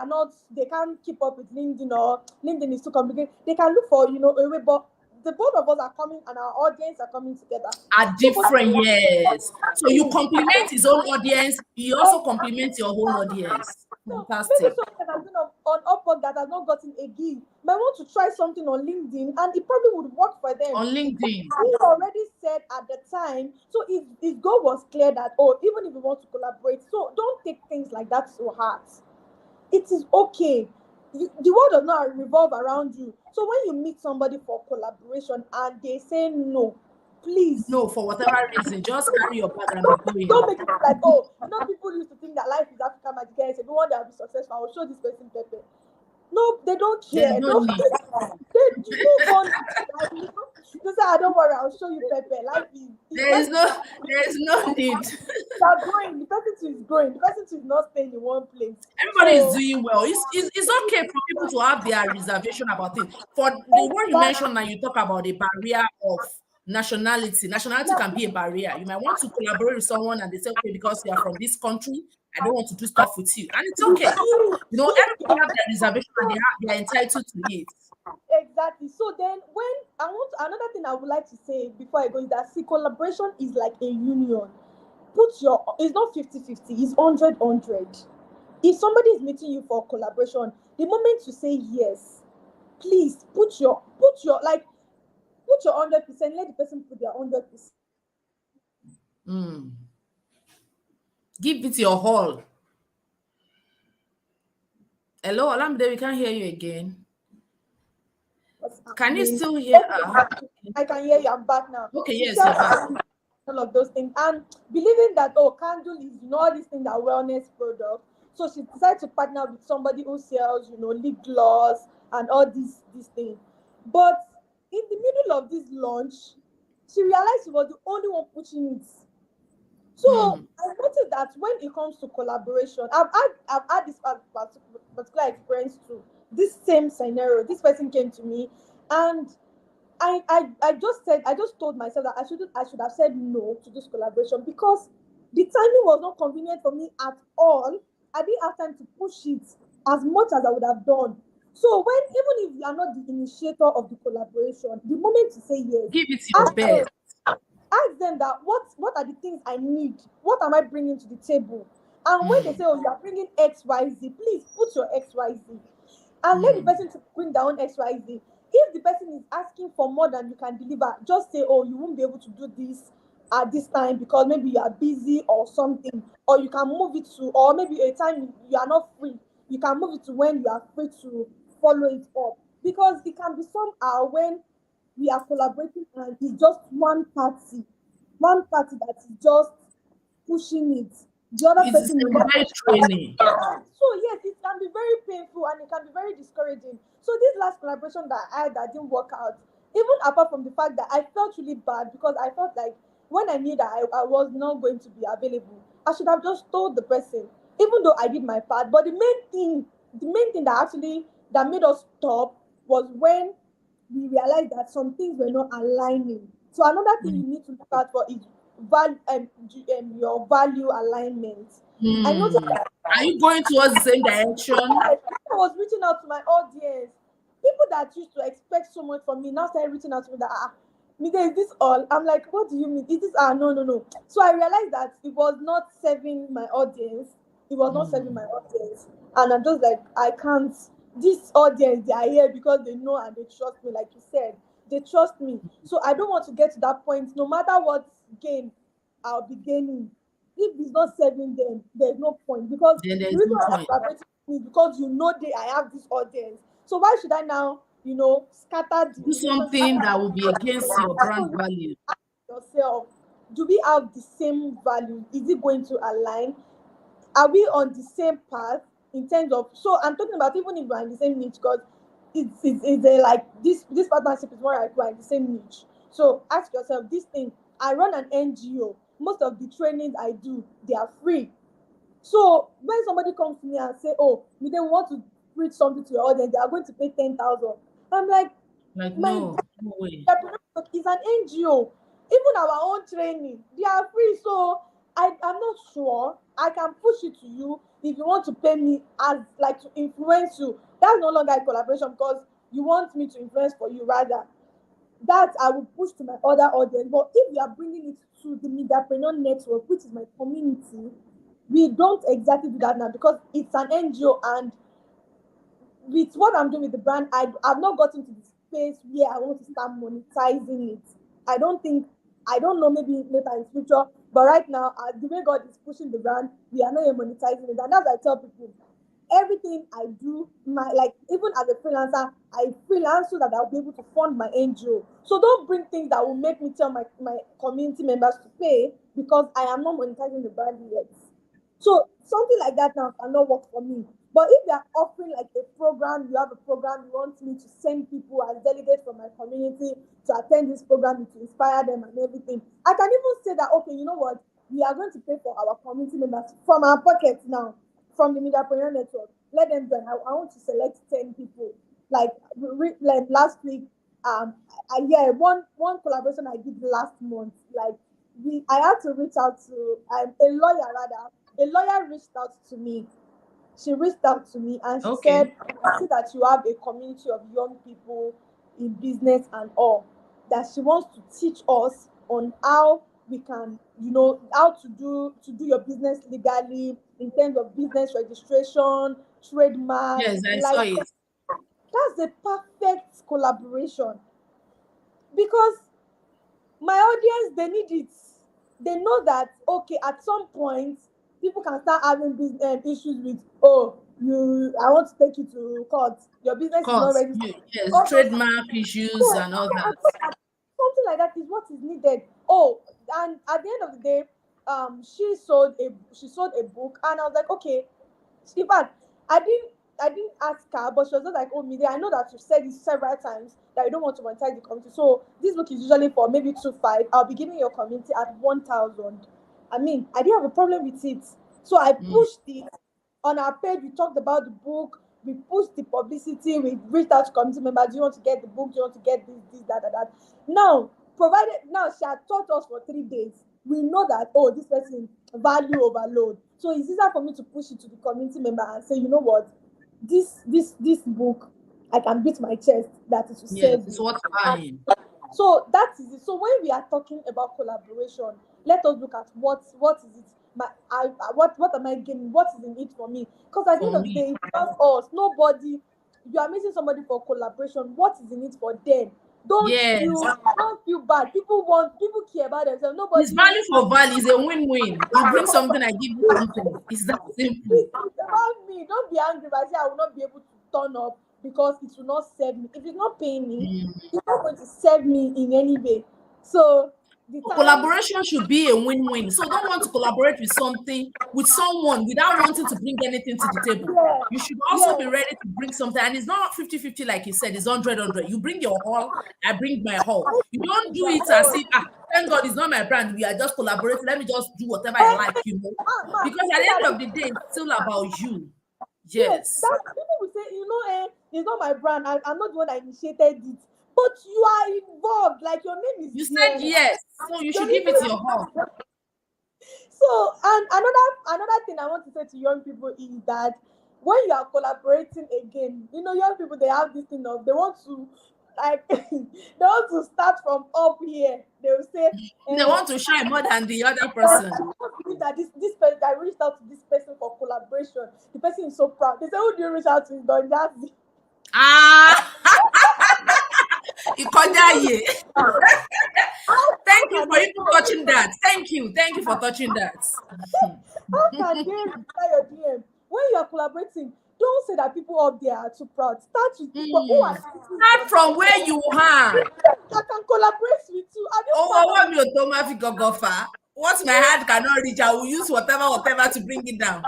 can't keep up with LinkedIn or LinkedIn is too complicated, they can look for, a way, but the both of us are coming and our audience are coming together. Are different, yes. So you compliment his own audience, he also compliments your own audience. Fantastic. Maybe someone that has been on Upwork that has not gotten a gig might want to try something on LinkedIn and it probably would work for them. On LinkedIn. He already said at the time, so his goal was clear that, even if you want to collaborate, so don't take things like that so hard. It is okay. The world does not revolve around you. So when you meet somebody for collaboration and they say no, please. No, for whatever reason, just carry your bag and be going. Don't make it like, people used to think that life is African magic. If you want to be successful, I will show this person pepper. No, they don't care. No need. They move on. You say, don't worry, I'll show you pepper. Life is. There is no need. They're growing. The person too is growing. The person too is not staying in one place. Everybody is doing well. It's okay for people to have their reservation about it. For the one you mentioned now, you talk about the barrier of nationality. Nationality can be a barrier. You might want to collaborate with someone and they say, okay, because you are from this country, I don't want to do stuff with you. And it's okay. Everybody have their reservation and they're entitled to it. Exactly. So then another thing I would like to say before I go is that collaboration is like a union. It's not 50-50, it's 100-100. If somebody is meeting you for collaboration, the moment you say yes, please put your 100%, let the person put their 100%. Give it your all. Hello, Olamide, we can't hear you again. Can you still hear her? I can hear you. I'm back now. Okay, yes, you're back. All of those things, and believing that candle is all these things are wellness products. So she decided to partner with somebody who sells lip gloss and all these things. But in the middle of this launch, she realized she was the only one pushing it. So I noticed that when it comes to collaboration, I've had this particular experience too. This same scenario, this person came to me and I just told myself that I should have said no to this collaboration because the timing was not convenient for me at all. I didn't have time to push it as much as I would have done. So even if you are not the initiator of the collaboration, the moment you say yes, give it your best. Ask them that what are the things I need? What am I bringing to the table? And when they say, you are bringing XYZ, please put your XYZ. And let the person to bring their own XYZ. If the person is asking for more than you can deliver, just say, you won't be able to do this at this time because maybe you are busy or something, or you can move it to, or maybe a time you are not free, you can move it to when you are free to follow it up. Because it can be somehow when we are collaborating and it's just one party that is just pushing it. the other It's person will not. very training. So yes, it can be very painful and it can be very discouraging. So this last collaboration that I had that didn't work out, even apart from the fact that I felt really bad because I felt like when I knew that I was not going to be available, I should have just told the person, even though I did my part. But the main thing that actually that made us stop was when we realized that some things were not aligning. So another thing you need to look out for is your value alignment. I noticed Hmm. that Are you going towards the same direction? I was reaching out to my audience. People that used to expect so much from me now started reaching out to me that me there is this all. I'm like, what do you mean? Is this no. So I realized that it was not serving my audience. It was not serving my audience. And I'm just like, I can't. This audience, they are here because they know and they trust me, like you said. They trust me. So I don't want to get to that point. No matter what gain I'll be gaining, if it's not serving them, there's no point. Because Then the there's reason no why I'm point. collaborating with me because you know I have this audience. So why should I now, scatter the Do relationship? something that will be against your brand So you value. ask yourself, do we have the same value? Is it going to align? Are we on the same path in terms of, so I'm talking about even if we're in the same niche, because it's a, like this partnership is more like we're in the same niche. So ask yourself this thing. I run an NGO. Most of the trainings I do, they are free. So when somebody comes to me and say, oh, we don't want to preach something to your audience, they are going to pay 10,000. I'm like, Like, my no way. is an NGO. Even our own training, they are free. So I'm not sure I can push it to you if you want to pay me as like to influence you. That's no longer a collaboration because you want me to influence for you rather. That I will push to my other audience. But if you are bringing it to the Mediapreneur network, which is my community, we don't exactly do that now because it's an NGO and with what I'm doing with the brand, I've not gotten to the space where I want to start monetizing it. I don't think, I don't know, maybe later in future, but right now, the way God is pushing the brand, we are not yet monetizing it. And as I tell people, everything I do, my like even as a freelancer, I freelance so that I'll be able to fund my NGO. So don't bring things that will make me tell my community members to pay because I am not monetizing the brand yet. So something like that now cannot work for me. But if you are offering like a program, you have a program, you want me to send people as delegates from my community to attend this program to inspire them and everything, I can even say that, okay, you know what, we are going to pay for our community members from our pockets now, from the Mediapreneur Network. Let them join. I want to select 10 people. Like last week, yeah, one collaboration I did last month. Like I had to reach out to a lawyer rather. A lawyer reached out to me. She reached out to me and she Okay. said, I see that you have a community of young people in business and all, that she wants to teach us on how we can, how to do your business legally in terms of business registration, trademark, Yes, I saw like it. that's the perfect collaboration because my audience, they need it. They know that okay, at some point people can start having business issues with, oh, I want to take you to court, your business is not Course. registered. Yes, All those trademark so issues and all I that. thought that something like that is what is needed. Oh, and at the end of the day, she sold a book, and I was like, okay. In fact, I didn't ask her, but she was just like, oh, Mide, I know that you've said this several times that you don't want to monetize the community. So this book is usually for maybe 2.5. I'll be giving your community at 1,000. I mean, I didn't have a problem with it. So I pushed it on our page. We talked about the book. We pushed the publicity. We reached out to community members. Do you want to get the book? Do you want to get this, that? Now she had taught us for 3 days. We know that, oh, this person value overload. So it's easier for me to push it to the community member and say, you know what, this book, I can beat my chest that it will Yes, save it's you. worth And buying. so that is it. So when we are talking about collaboration, let us look at what is it. What am I gaining? What is in it for me? Because at the For end of the me. day, it's just us. Nobody. You are missing somebody for collaboration. What is in it for them? Don't Yes. feel don't feel bad. People care about themselves. It's Nobody. value for value. It's a win-win. You bring something, I give you something. It's that simple. It's about me. Don't be angry if I say I will not be able to turn up because it will not serve me. If it's not paying me, Mm. it's not going to serve me in any way. So the time. Collaboration should be a win-win. So don't want to collaborate with someone without wanting to bring anything to the table. Yeah. You should also Yeah. be ready to bring something. And it's not 50-50 like you said, it's 100-100. You bring your all, I bring my all. You don't do it as if, thank God it's not my brand. We are just collaborating. Let me just do whatever I like, you know. Because at the end of the day, it's still about you. Yes. People will say, it's not my brand. I'm not the one that initiated it. But you are involved. Like, your name is You there. said yes. So you should give it your all. So, and another thing I want to say to young people is that when you are collaborating again, young people, they have this thing of, they want to, like, they want to start from up here. They will say, They want to shine more than the other person. I can't believe that this person, I reached out to this person for collaboration. The person is so proud. They say, who do you reach out to? Don Jazzy. Thank you for even touching that. Thank you for touching that. How can they reply your DM? When you are collaborating, don't say that people up there are too proud. Start with people who are start from where you are. I can collaborate with you. What me automatic gogofa? What my hand cannot reach, I will use whatever to bring it down.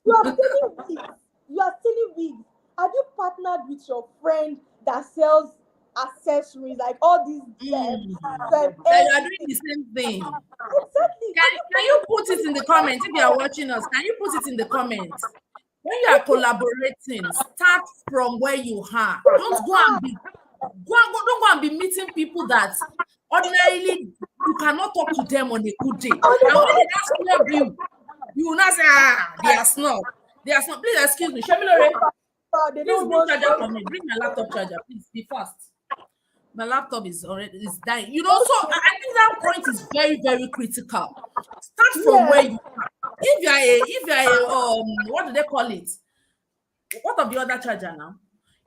You are selling wigs. Have you partnered with your friend that sells accessories, like all these that you are doing the same thing? Exactly. Can you put it in the comments if you are watching us? Can you put it in the comments? When you are collaborating, start from where you are. Don't go and be meeting people that ordinarily you cannot talk to them on a good day. And when they ask you, you will not say, they are snob. They are snob. Please excuse me. Shemilore, please bring charger for me. Bring my laptop charger, please. Be fast. My laptop is dying. So I think that point is very, very critical. Start from where you are. If you are what do they call it? What of the other charger now?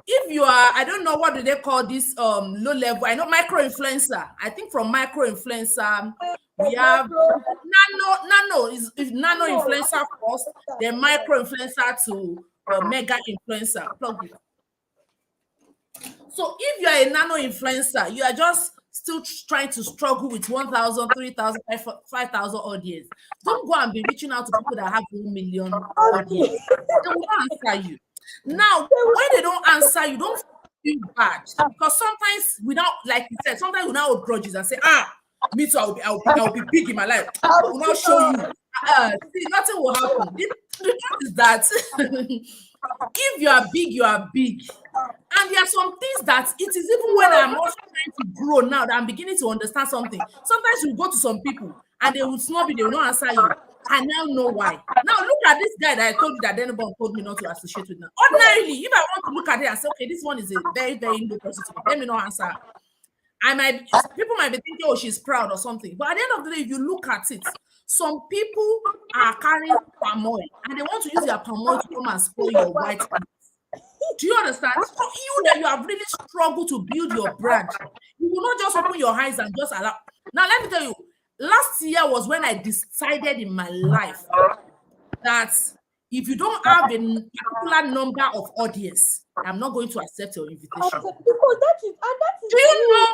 If you are, I don't know, what do they call this low level? I know micro influencer. I think from micro influencer we have nano is nano influencer first, then micro influencer to mega influencer. Plug it. So if you are a nano influencer, you are just still trying to struggle with 1,000, 3,000, 5,000 audience. Don't go and be reaching out to people that have 1 million audience. They will not answer you. Now, when they don't answer you, don't feel bad, because sometimes without, like you said, sometimes without hold grudges and say, me too, I'll be big in my life. I will not show you. See, nothing will happen. The truth is that if you are big, you are big. And there are some things that it is even when I'm also trying to grow now that I'm beginning to understand something. Sometimes you go to some people and they will snub you, they will not answer you. I now know why. Now look at this guy that I told you that anyone told me not to associate with now. Ordinarily, if I want to look at it and say, okay, this one is a very, very low person, let me not answer. People might be thinking, oh, she's proud or something. But at the end of the day, if you look at it, some people are carrying palm oil and they want to use their palm oil to come and spoil your white meat. Do you understand? So you that you have really struggled to build your brand, you will not just open your eyes and just allow. Now, let me tell you, last year was when I decided in my life that if you don't have a particular number of audience, I'm not going to accept your invitation. Because that is do you know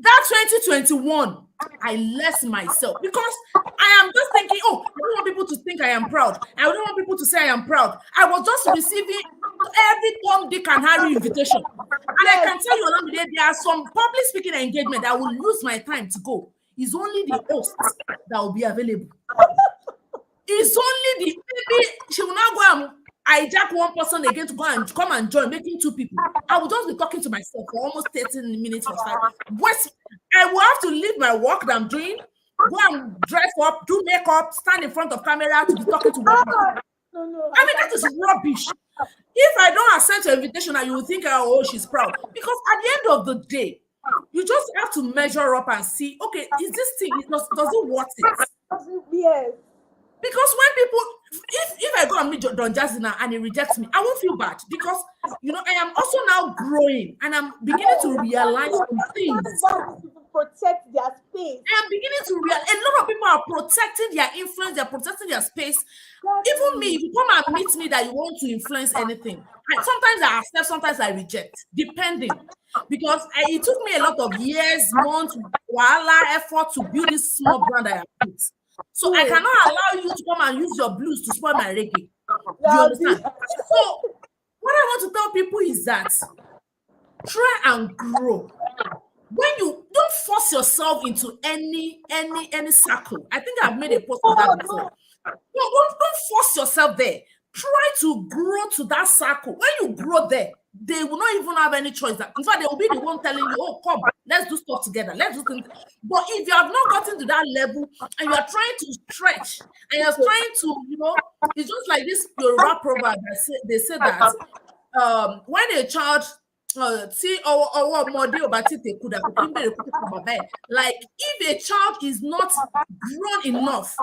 that 2021, I left myself because I am just thinking, oh, I don't want people to think I am proud. I don't want people to say I am proud. I was just receiving every Tom, Dick, and Harry invitation. And I can tell you, Olamide, there are some public speaking engagement that I will lose my time to go. It's only the host that will be available. It's only maybe she will not go and hijack one person again to go and come and join, making two people. I will just be talking to myself for almost 30 minutes or 5. I will have to leave my work that I'm doing, go and dress up, do makeup, stand in front of camera to be talking to one person. I mean, that is rubbish. If I don't accept your invitation, and you will think, oh, she's proud. Because at the end of the day, you just have to measure up and see, okay, is this thing, does it worth it? Yes. Because when people, if I go and meet Don Jazzy now and he rejects me, I won't feel bad because, I am also now growing and I'm beginning to realize some things. Protect their space. I am beginning to realize a lot of people are protecting their influence, they're protecting their space. Even me, if you come and meet me that you want to influence anything, sometimes I accept, sometimes I reject, depending. Because it took me a lot of years, months, effort to build this small brand I have built. So I cannot allow you to come and use your blues to spoil my reggae. Do you understand? So what I want to tell people is that try and grow. When you don't force yourself into any circle. I think I've made a post on that before. Don't force yourself there. Try to grow to that circle. When you grow there, they will not even have any choice. In fact, they will be the one telling you, "Oh, come, let's do stuff together. Let's do things." But if you have not gotten to that level and you are trying to stretch and you're trying to, it's just like this Yoruba proverb that they say that when a child like if a child is not grown enough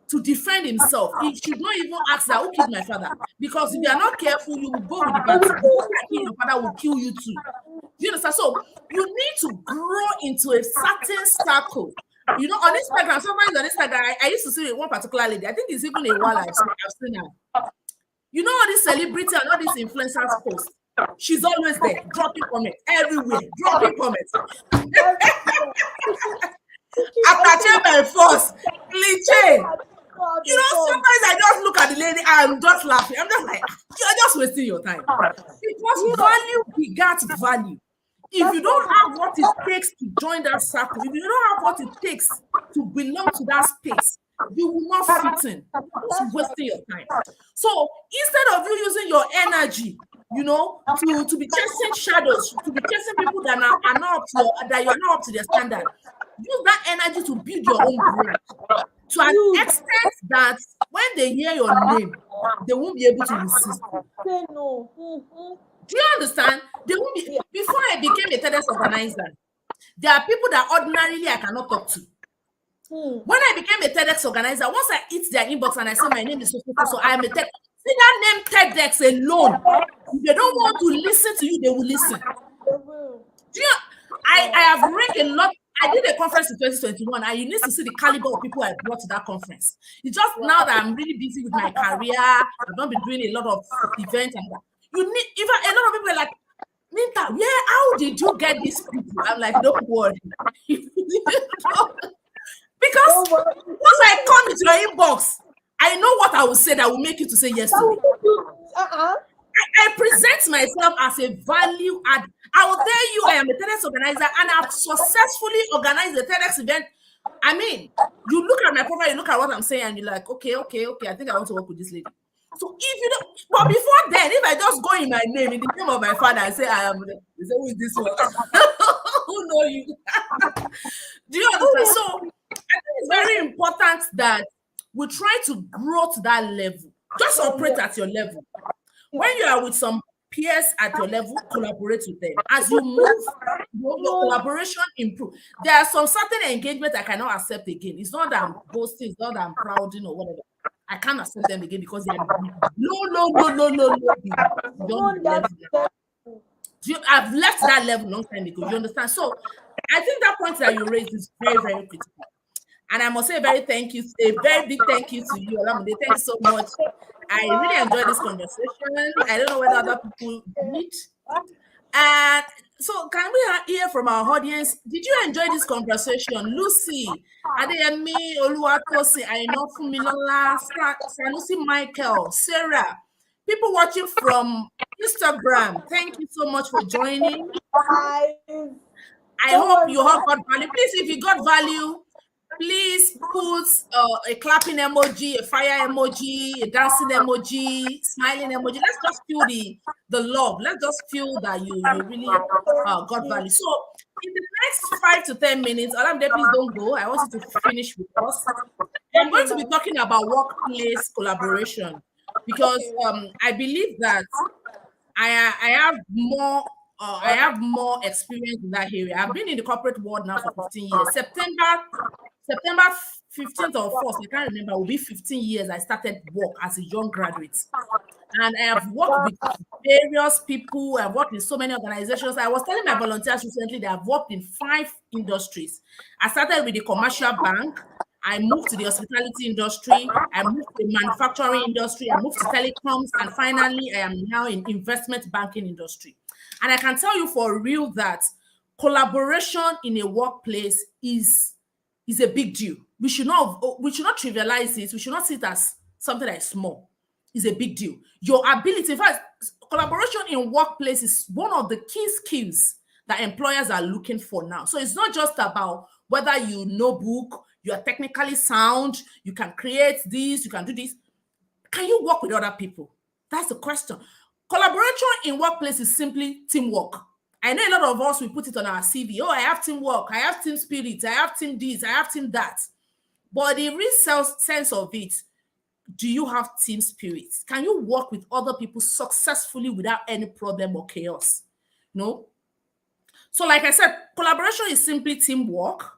to defend himself, he should not even ask that, who killed my father? Because if you are not careful, you will go with the battle. Your father will kill you too. Do you understand? So you need to grow into a certain circle. On Instagram, sometimes on Instagram, I used to see one particular lady. I think it's even a while I've seen her. All these celebrity and all these influencers post. She's always there, dropping comments everywhere, dropping comments. After my force, cliche. Sometimes I just look at the lady, I'm just laughing. I'm just like, you're just wasting your time. Because value begets value. If you don't have what it takes to join that circle, if you don't have what it takes to belong to that space, you will not fit in. It's wasting your time. So instead of you using your energy, to be chasing shadows, to be chasing people that are not up to that you're not up to their standard, use that energy to build your own brand. To an extent that when they hear your name, they won't be able to resist. Say no. Do you understand? They won't be. Before I became a TEDx organizer, there are people that ordinarily I cannot talk to. When I became a TEDx organizer, once I hit their inbox and I say my name is so I am a TEDx. See that name TEDx alone. If they don't want to listen to you, they will listen. I have read a lot. I did a conference in 2021, and you need to see the caliber of people I brought to that conference. It's just now that I'm really busy with my career. I've not been doing a lot of events and that. You need even a lot of people are like, Minta, how did you get these people? I'm like, don't worry. Because once I come into your inbox, I know what I will say that will make you to say yes to me. I present myself as a value add. I will tell you I am a TEDx organizer and I've successfully organized a TEDx event. I mean, you look at my profile, you look at what I'm saying, and you're like, okay, I think I want to work with this lady. So if you don't, but before then, if I just go in my name, in the name of my father, and say I am, they say, who is this one? Who know you? Do you understand? So I think it's very important that we try to grow to that level. Just operate at your level. When you are with some peers at your level, collaborate with them. As you move, your collaboration improve. There are some certain engagements I cannot accept again. It's not that I'm boasting, it's not that I'm proud, or whatever. I can't accept them again because they are no. I've left that level long time ago. You understand? So I think that point that you raised is very, very critical. And I must say a very big thank you to you, Olamide. Thank you so much. I really enjoyed this conversation. I don't know whether other people did. And so can we hear from our audience? Did you enjoy this conversation? Lucy, Adeyemi, Oluwatosi, Aino Fumilola, Sanusi Michael, Sarah, people watching from Instagram, thank you so much for joining. I hope you have got value. Please, if you got value, please put a clapping emoji, a fire emoji, a dancing emoji, smiling emoji. Let's just feel the love. Let's just feel that you really got value. So in the next 5 to 10 minutes, Olamide, please don't go. I want you to finish with us. I'm going to be talking about workplace collaboration because I believe that I have more experience in that area. I've been in the corporate world now for 15 years. September 15th or 4th, I can't remember, will be 15 years I started work as a young graduate. And I have worked with various people. I've worked in so many organizations. I was telling my volunteers recently that I've worked in 5 industries. I started with the commercial bank. I moved to the hospitality industry. I moved to the manufacturing industry. I moved to telecoms. And finally, I am now in investment banking industry. And I can tell you for real that collaboration in a workplace is a big deal. We should not trivialize it. We should not see it as something that is small. It's a big deal. Your ability, in fact, collaboration in workplace is one of the key skills that employers are looking for now. So it's not just about whether you know book, you are technically sound, you can create this, you can do this. Can you work with other people? That's the question. Collaboration in workplace is simply teamwork. I know a lot of us, we put it on our CV. Oh, I have teamwork, I have team spirit, I have team this, I have team that. But the real sense of it, do you have team spirit? Can you work with other people successfully without any problem or chaos? No. So like I said, collaboration is simply teamwork,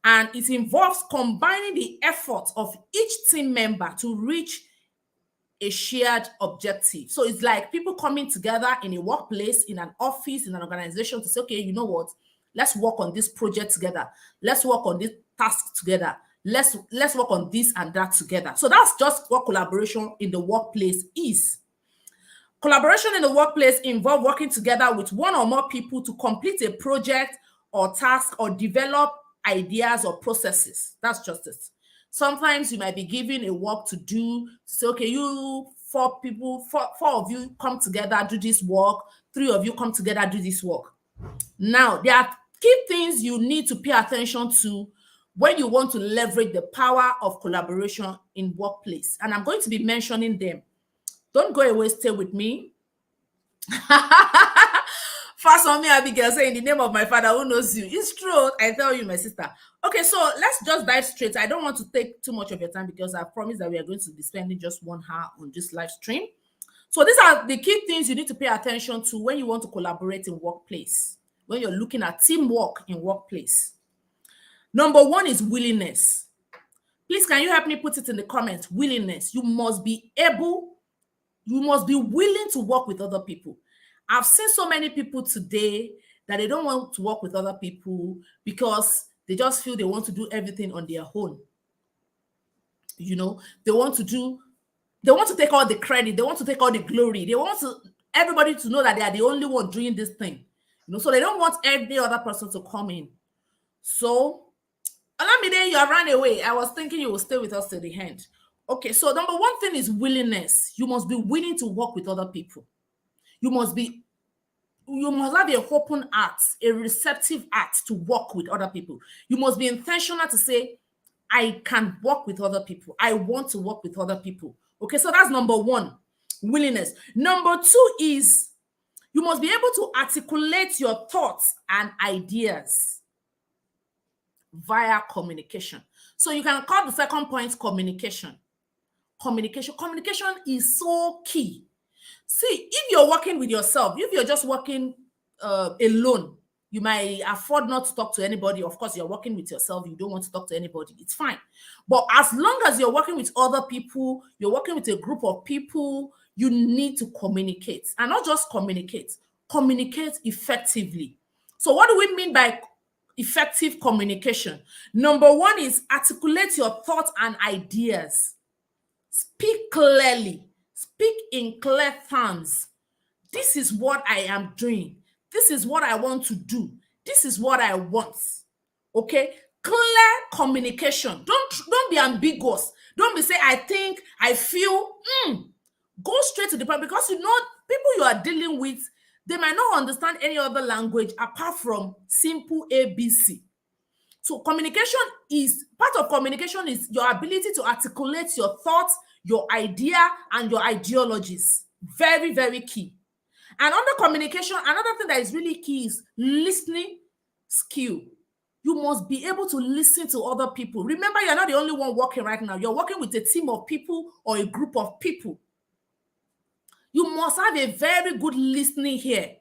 and it involves combining the efforts of each team member to reach a shared objective. So it's like people coming together in a workplace, in an office, in an organization to say, okay, you know what? Let's work on this project together. Let's work on this task together. Let's work on this and that together. So that's just what collaboration in the workplace is. Collaboration in the workplace involves working together with one or more people to complete a project or task or develop ideas or processes. That's just it. Sometimes you might be given a work to do. So, okay, you four of you come together, do this work. 3 of you come together, do this work. Now, there are key things you need to pay attention to when you want to leverage the power of collaboration in workplace. And I'm going to be mentioning them. Don't go away, stay with me. First on me, Abigail, say, in the name of my father who knows you. It's true, I tell you, my sister. Okay, so let's just dive straight. I don't want to take too much of your time because I promised that we are going to be spending just 1 hour on this live stream. So these are the key things you need to pay attention to when you want to collaborate in workplace, when you're looking at teamwork in workplace. Number 1 is willingness. Please, can you help me put it in the comments? Willingness. You must be willing to work with other people. I've seen so many people today that they don't want to work with other people because they just feel they want to do everything on their own. You know, they want to take all the credit, they want to take all the glory, they want everybody to know that they are the only one doing this thing. You know, so they don't want every other person to come in. So, Olamide, you have run away. I was thinking you will stay with us till the end. Okay, so number 1 thing is willingness. You must be willing to work with other people. You must have an open heart, a receptive heart to work with other people. You must be intentional to say, I can work with other people. I want to work with other people. Okay, so that's number 1, willingness. Number 2 is you must be able to articulate your thoughts and ideas via communication. So you can call the second point communication. Communication is so key. See, if you're working with yourself, if you're just working alone, you might afford not to talk to anybody. Of course, you're working with yourself. You don't want to talk to anybody. It's fine. But as long as you're working with other people, you're working with a group of people, you need to communicate. And not just communicate effectively. So what do we mean by effective communication? Number 1 is articulate your thoughts and ideas. Speak clearly. Speak in clear terms. This is what I am doing. This is what I want to do. This is what I want. Okay? Clear communication. Don't be ambiguous. Don't be saying, I think, I feel. Go straight to the point, because you know, people you are dealing with, they might not understand any other language apart from simple ABC. So communication is, part of communication is your ability to articulate your thoughts, your idea, and your ideologies. Very, very key. And under communication, another thing that is really key is listening skill. You must be able to listen to other people. Remember, you're not the only one working right now. You're working with a team of people or a group of people. You must have a very good listening here.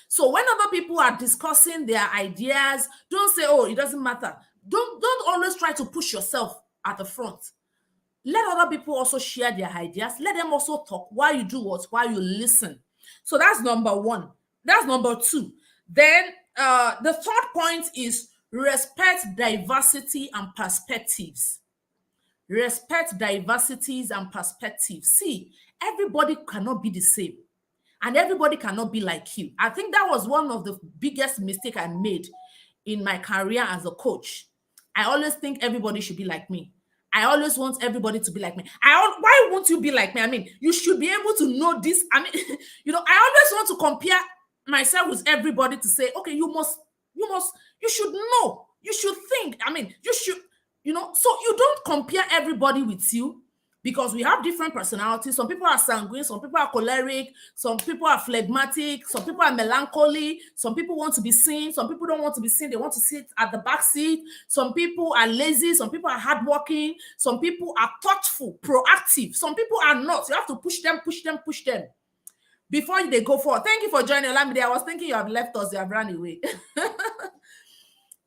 So when other people are discussing their ideas, don't say, oh, it doesn't matter. Don't always try to push yourself at the front. Let other people also share their ideas. Let them also talk while you do what? While you listen. So that's number 1. That's number 2. Then the third point is respect diversity and perspectives. Respect diversities and perspectives. See, everybody cannot be the same. And everybody cannot be like you. I think that was one of the biggest mistakes I made in my career as a coach, I always think everybody should be like me. I always want everybody to be like me. Why won't you be like me? I mean, you should be able to know this. I mean, I always want to compare myself with everybody to say, okay, you should know, you should think. I mean, you should, so you don't compare everybody with you, because we have different personalities. Some people are sanguine, some people are choleric, some people are phlegmatic, some people are melancholy, some people want to be seen, some people don't want to be seen, they want to sit at the back seat. Some people are lazy, some people are hardworking, some people are thoughtful, proactive, some people are not. You have to push them before they go forward. Thank you for joining, Olamide. I was thinking you have left us, you have run away.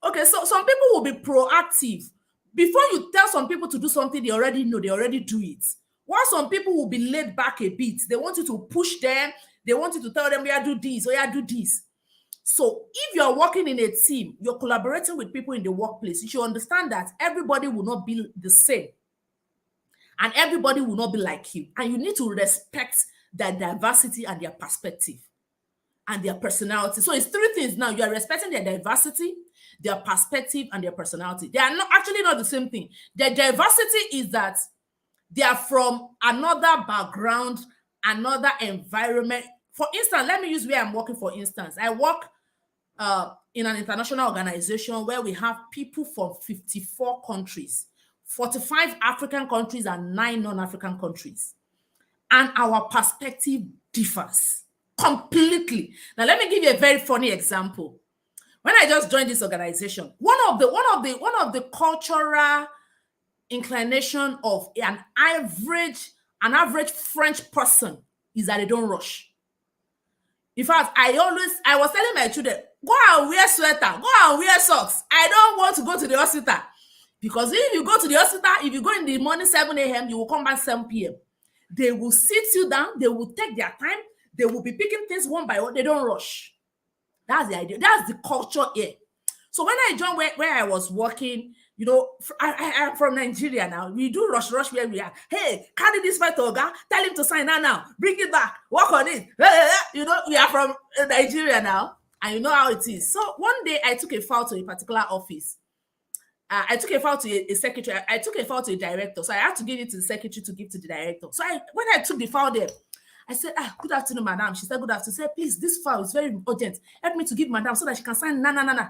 Okay, so some people will be proactive. Before you tell some people to do something, they already know, they already do it. While some people will be laid back a bit, they want you to push them, they want you to tell them, do this, do this. So if you're working in a team, you're collaborating with people in the workplace, you should understand that everybody will not be the same. And everybody will not be like you. And you need to respect their diversity and their perspective and their personality. So it's three things now. You are respecting their diversity, their perspective, and their personality. They are not the same thing. Their diversity is that they are from another background, another environment. For instance, let me use where I'm working, for instance. I work in an international organization where we have people from 54 countries, 45 African countries, and 9 non-African countries. And our perspective differs completely. Now, let me give you a very funny example. When I just joined this organization, one of the cultural inclination of an average French person is that they don't rush. In fact, I was telling my children, go and wear sweater, go and wear socks. I don't want to go to the hospital, because if you go to the hospital, if you go in the morning 7 a.m., you will come back 7 p.m. They will sit you down, they will take their time, they will be picking things one by one. They don't rush. That's the idea. That's the culture here. So when I joined where I was working, I am from Nigeria now. We do rush where we are. Hey, carry this fight to Oga. Tell him to sign now. Bring it back. Work on it. We are from Nigeria now. And you know how it is. So one day I took a file to a particular office. I took a file to a secretary. I took a file to a director. So I had to give it to the secretary to give to the director. So when I took the file there, I said, good afternoon, madam. She said, good afternoon. She said, please, this file is very urgent. Help me to give madam so that she can sign. Nah.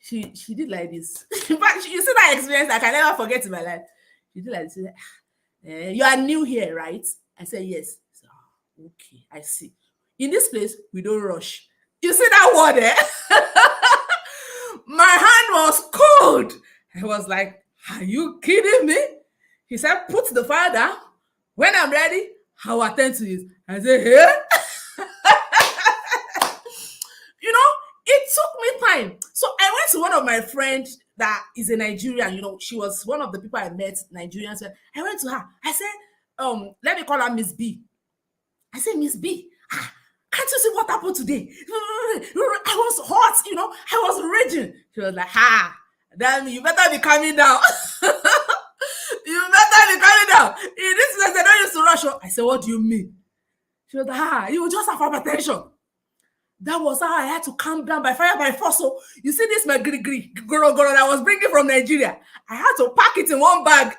She did like this. In fact, you see that experience I can never forget in my life. She did like this. She said, you are new here, right? I said, yes. So, okay, I see. In this place, we don't rush. You see that word, eh? My hand was cold. I was like, are you kidding me? He said, put the file down. When I'm ready, I'll attend to it. I said, hey? It took me time. So I went to one of my friends that is a Nigerian. She was one of the people I met, Nigerians. I went to her. I said, let me call her Miss B. I said, Miss B, can't you see what happened today? I was hot, I was raging. She was like, damn, you better be coming down. You better be coming down. In this place, they don't used to rush. I said, what do you mean? She was like, you just have hypertension. That was how I had to calm down by fire by force. So you see this my goro that I was bringing from Nigeria. I had to pack it in one bag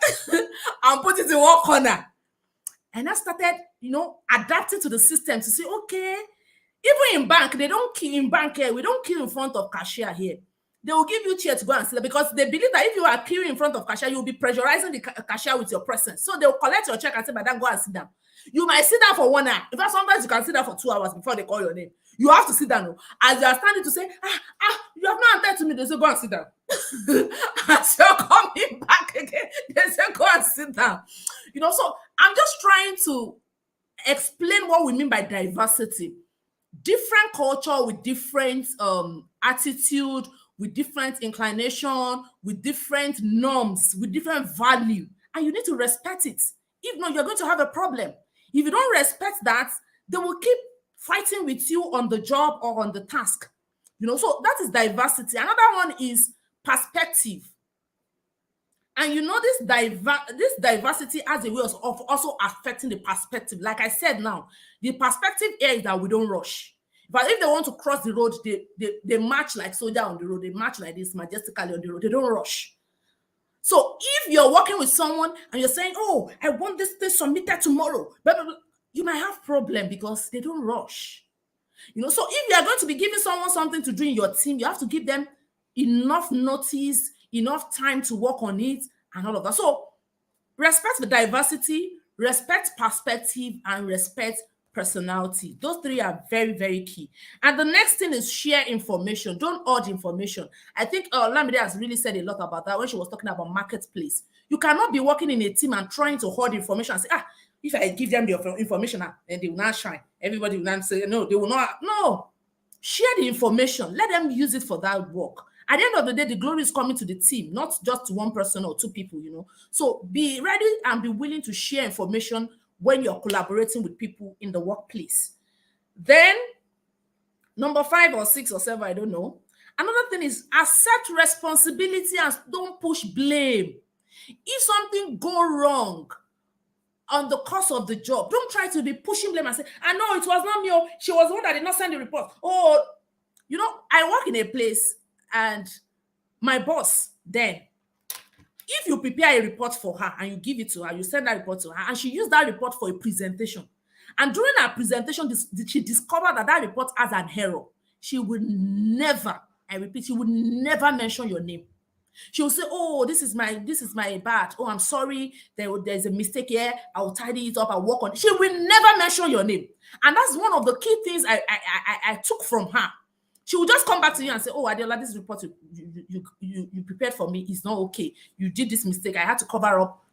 and put it in one corner. And I started, adapting to the system to say, okay, even in bank, they don't kill in bank here. We don't kill in front of cashier here. They will give you chair to go and sit there, because they believe that if you are queuing in front of cashier, you'll be pressurizing the cashier with your presence. So they'll collect your check and say, madam, go and sit down. You might sit down for 1 hour. In fact, sometimes you can sit down for 2 hours before they call your name. You have to sit down. As you are standing to say, you have not attended to me, they say, go and sit down. As you're coming back again, they say, go and sit down. So I'm just trying to explain what we mean by diversity. Different culture with different attitude, with different inclination, with different norms, with different value. And you need to respect it. If not, you're going to have a problem. If you don't respect that, they will keep fighting with you on the job or on the task. So that is diversity. Another one is perspective. And this diversity has a way of also affecting the perspective. Like I said now, the perspective here is that we don't rush. But if they want to cross the road, they march like soldier on the road. They march like this majestically on the road. They don't rush. So if you're working with someone and you're saying, oh, I want this thing submitted tomorrow, blah, blah, blah, you might have problem because they don't rush. So if you are going to be giving someone something to do in your team, you have to give them enough notice, enough time to work on it and all of that. So respect the diversity, respect perspective, and respect personality. Those three are very, very key. And the next thing is share information. Don't hoard information. I think Olamide has really said a lot about that when she was talking about marketplace. You cannot be working in a team and trying to hoard information and say, if I give them the information, then they will not shine. Everybody will not say, no, they will not. No. Share the information. Let them use it for that work. At the end of the day, the glory is coming to the team, not just to one person or two people, So be ready and be willing to share information when you're collaborating with people in the workplace. Then, number 5 or 6 or 7, I don't know. Another thing is accept responsibility and don't push blame. If something go wrong on the course of the job, don't try to be pushing blame and say, I know it was not me. She was the one that did not send the report. I work in a place and my boss then, if you prepare a report for her and you give it to her, you send that report to her, and she used that report for a presentation. And during her presentation, she discovered that report has an error. She would never, I repeat, she would never mention your name. She will say, oh, this is my bad. Oh, I'm sorry. There's a mistake here. I'll tidy it up. I'll work on it. She will never mention your name. And that's one of the key things I took from her. She will just come back to you and say, oh, Adeola, this report you prepared for me is not okay. You did this mistake. I had to cover up,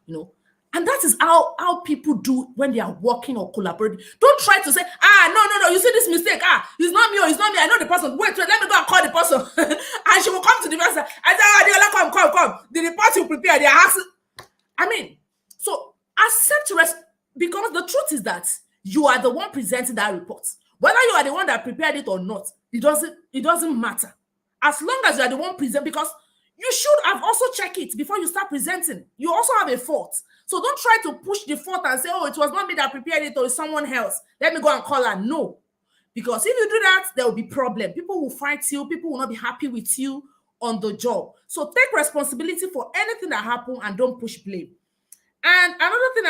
And that is how people do when they are working or collaborating. Don't try to say, no, you see this mistake. It's not me, it's not me. I know the person. Wait, let me go and call the person. And she will come to the person. I say, Adeola, come. The report you prepared, they are asking. So accept rest, because the truth is that you are the one presenting that report. Whether you are the one that prepared it or not, it doesn't matter. As long as you are the one presenting, because you should have also checked it before you start presenting. You also have a fault. So don't try to push the fault and say, oh, it was not me that prepared it or it's someone else. Let me go and call her. No. Because if you do that, there will be problem. People will fight you. People will not be happy with you on the job. So take responsibility for anything that happened and don't push blame. And another thing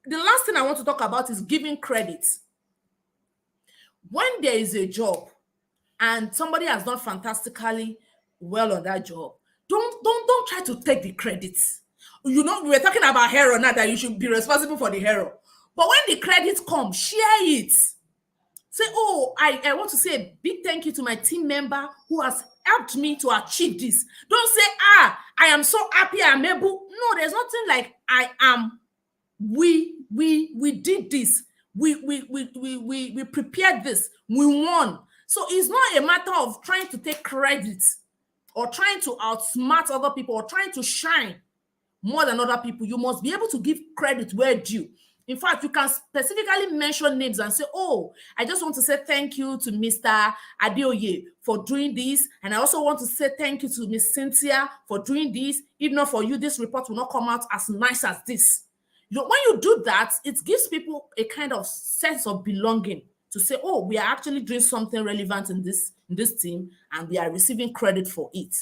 the last thing I want to talk about is giving credit. When there is a job and somebody has done fantastically well on that job, don't try to take the credit. We were talking about hero now, that you should be responsible for the hero. But when the credit comes, share it. Say, oh, I want to say a big thank you to my team member who has helped me to achieve this. Don't say, I am so happy I'm able. No, there's nothing like I am. We did this. We prepared this. We won. So it's not a matter of trying to take credit or trying to outsmart other people or trying to shine more than other people. You must be able to give credit where due. In fact, you can specifically mention names and say, oh, I just want to say thank you to Mr. Adeola for doing this. And I also want to say thank you to Miss Cynthia for doing this. If not for you, this report will not come out as nice as this. When you do that, it gives people a kind of sense of belonging to say, oh, we are actually doing something relevant in this team and we are receiving credit for it.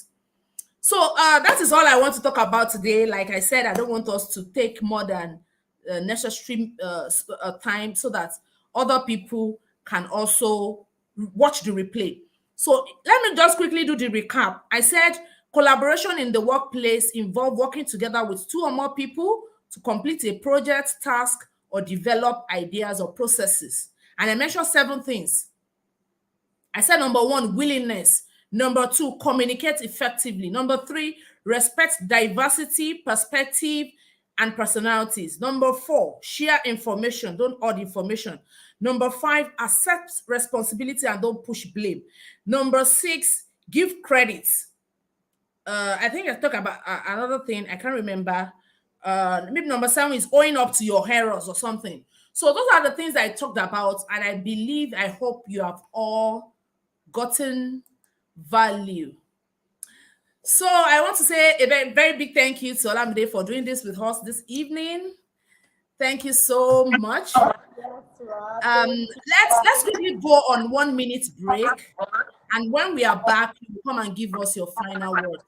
So that is all I want to talk about today. Like I said, I don't want us to take more than necessary time so that other people can also watch the replay. So let me just quickly do the recap. I said collaboration in the workplace involves working together with 2 or more people to complete a project, task, or develop ideas or processes. And I mentioned 7 things. I said number 1, willingness. Number 2, communicate effectively. Number 3, respect diversity, perspective, and personalities. Number 4, share information. Don't hoard information. Number 5, accept responsibility and don't push blame. Number 6, give credit. I think I talked about another thing. I can't remember. Maybe number 7 is owing up to your errors or something. So those are the things I talked about, and I hope you have all gotten value. So I want to say a very, very big thank you to Olamide for doing this with us this evening. Thank you so much. Thank you. Let's quickly go on 1 minute break, and when we are back, you come and give us your final words.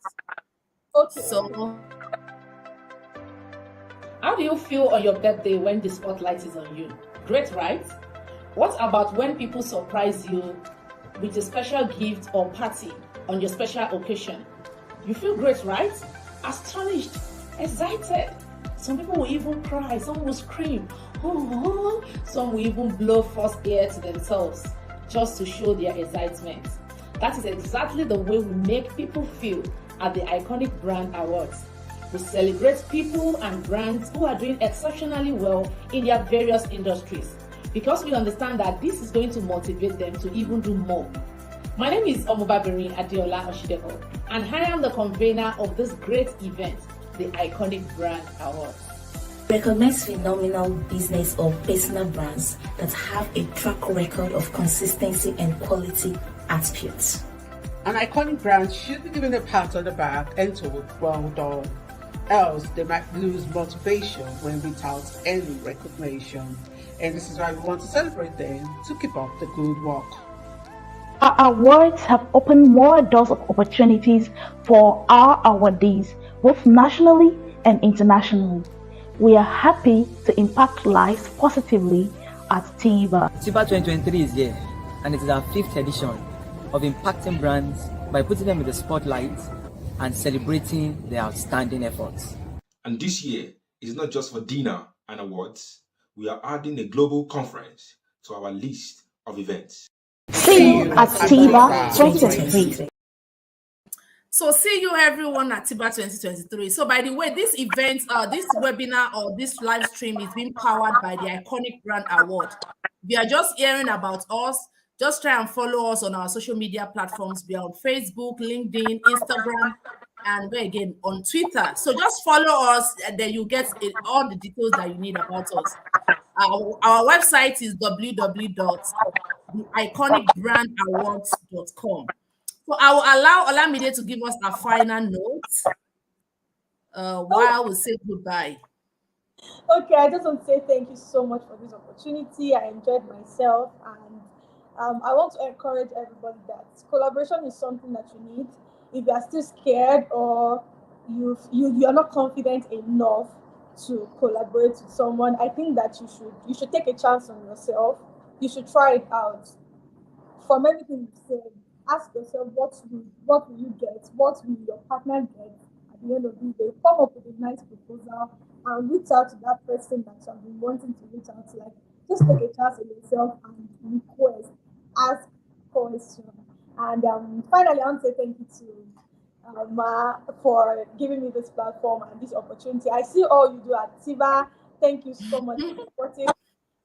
Okay. So, how do you feel on your birthday when the spotlight is on you? Great, right? What about when people surprise you with a special gift or party on your special occasion? You feel great, right? Astonished, excited. Some people will even cry, some will scream, oh, some will even blow first air to themselves just to show their excitement. That is exactly the way we make people feel at the Iconic Brand Awards. We celebrate people and brands who are doing exceptionally well in their various industries because we understand that this is going to motivate them to even do more. My name is Omobabinrin Adeola, and I am the convener of this great event, the Iconic Brand Awards. Recognize phenomenal business or personal brands that have a track record of consistency and quality attributes. An iconic brand should be given a pat on the back and told, well done. Else, they might lose motivation when without any recognition. And this is why we want to celebrate them to keep up the good work. Our awards have opened more doors of opportunities for our awardees, both nationally and internationally. We are happy to impact lives positively at TIBA. TIBA 2023 is here, and it is our 5th edition of impacting brands by putting them in the spotlight and celebrating their outstanding efforts. And this year is not just for dinner and awards. We are adding a global conference to our list of events. See you at TIBA 2023. So see you everyone at TIBA 2023. So by the way, this event, this webinar or this live stream is being powered by the Iconic Brand Award. If you are just hearing about us, just try and follow us on our social media platforms. We are on Facebook, LinkedIn, Instagram, and again on Twitter. So just follow us, and then you get all the details that you need about us. Our website is www.theiconicbrandawards.com. So I will allow Olamide to give us a final note while we say goodbye. Okay, I just want to say thank you so much for this opportunity. I enjoyed myself, and I want to encourage everybody that collaboration is something that you need. If you are still scared or you are not confident enough to collaborate with someone, I think that you should take a chance on yourself. You should try it out. From everything you said, ask yourself what will you get? What will your partner get at the end of the day? Come up with a nice proposal and reach out to that person that you have been wanting to reach out to. Like, just take a chance on yourself and request, ask questions. And finally, I want to say thank you to Ma for giving me this platform and this opportunity. I see all you do at TIBA. Thank you so much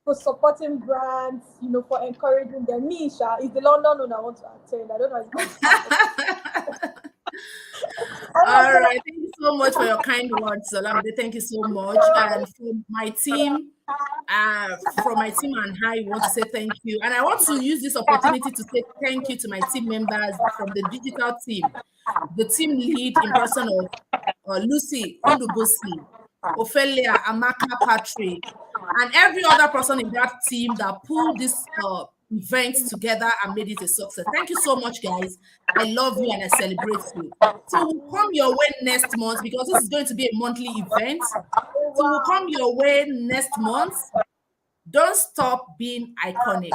for supporting brands, for encouraging them. Misha is the London one I want to attend. I don't know All right, thank you so much for your kind words, Olamide. Thank you so much. And from my team and I want to say thank you. And I want to use this opportunity to say thank you to my team members from the digital team, the team lead in person of Lucy Undubusi, Ophelia, Amaka Patrick, and every other person in that team that pulled this event together and made it a success. Thank you so much, guys. I love you and I celebrate you. So we'll come your way next month because this is going to be a monthly event. So we'll come your way next month. Don't stop being iconic.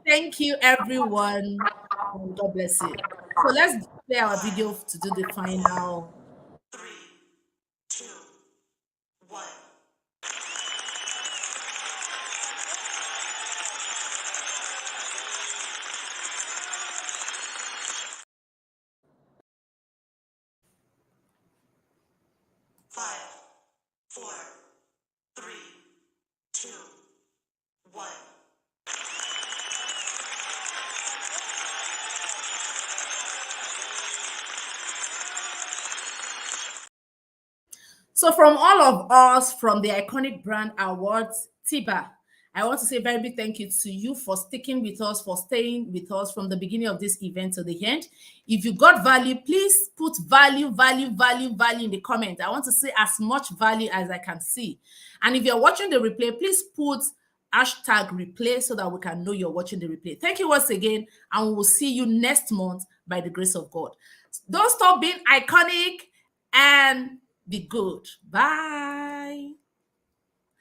Thank you, everyone. God bless you. So let's play our video to do the final. 3, 2, 1. 5, 4, 3, 2, 1. So from all of us from the Iconic Brand Awards, TIBA, I want to say a very big thank you to you for sticking with us, for staying with us from the beginning of this event to the end. If you got value, please put value in the comment. I want to see as much value as I can see. And if you're watching the replay, please put hashtag replay so that we can know you're watching the replay. Thank you once again, and we will see you next month by the grace of God. Don't stop being iconic and be good. Bye.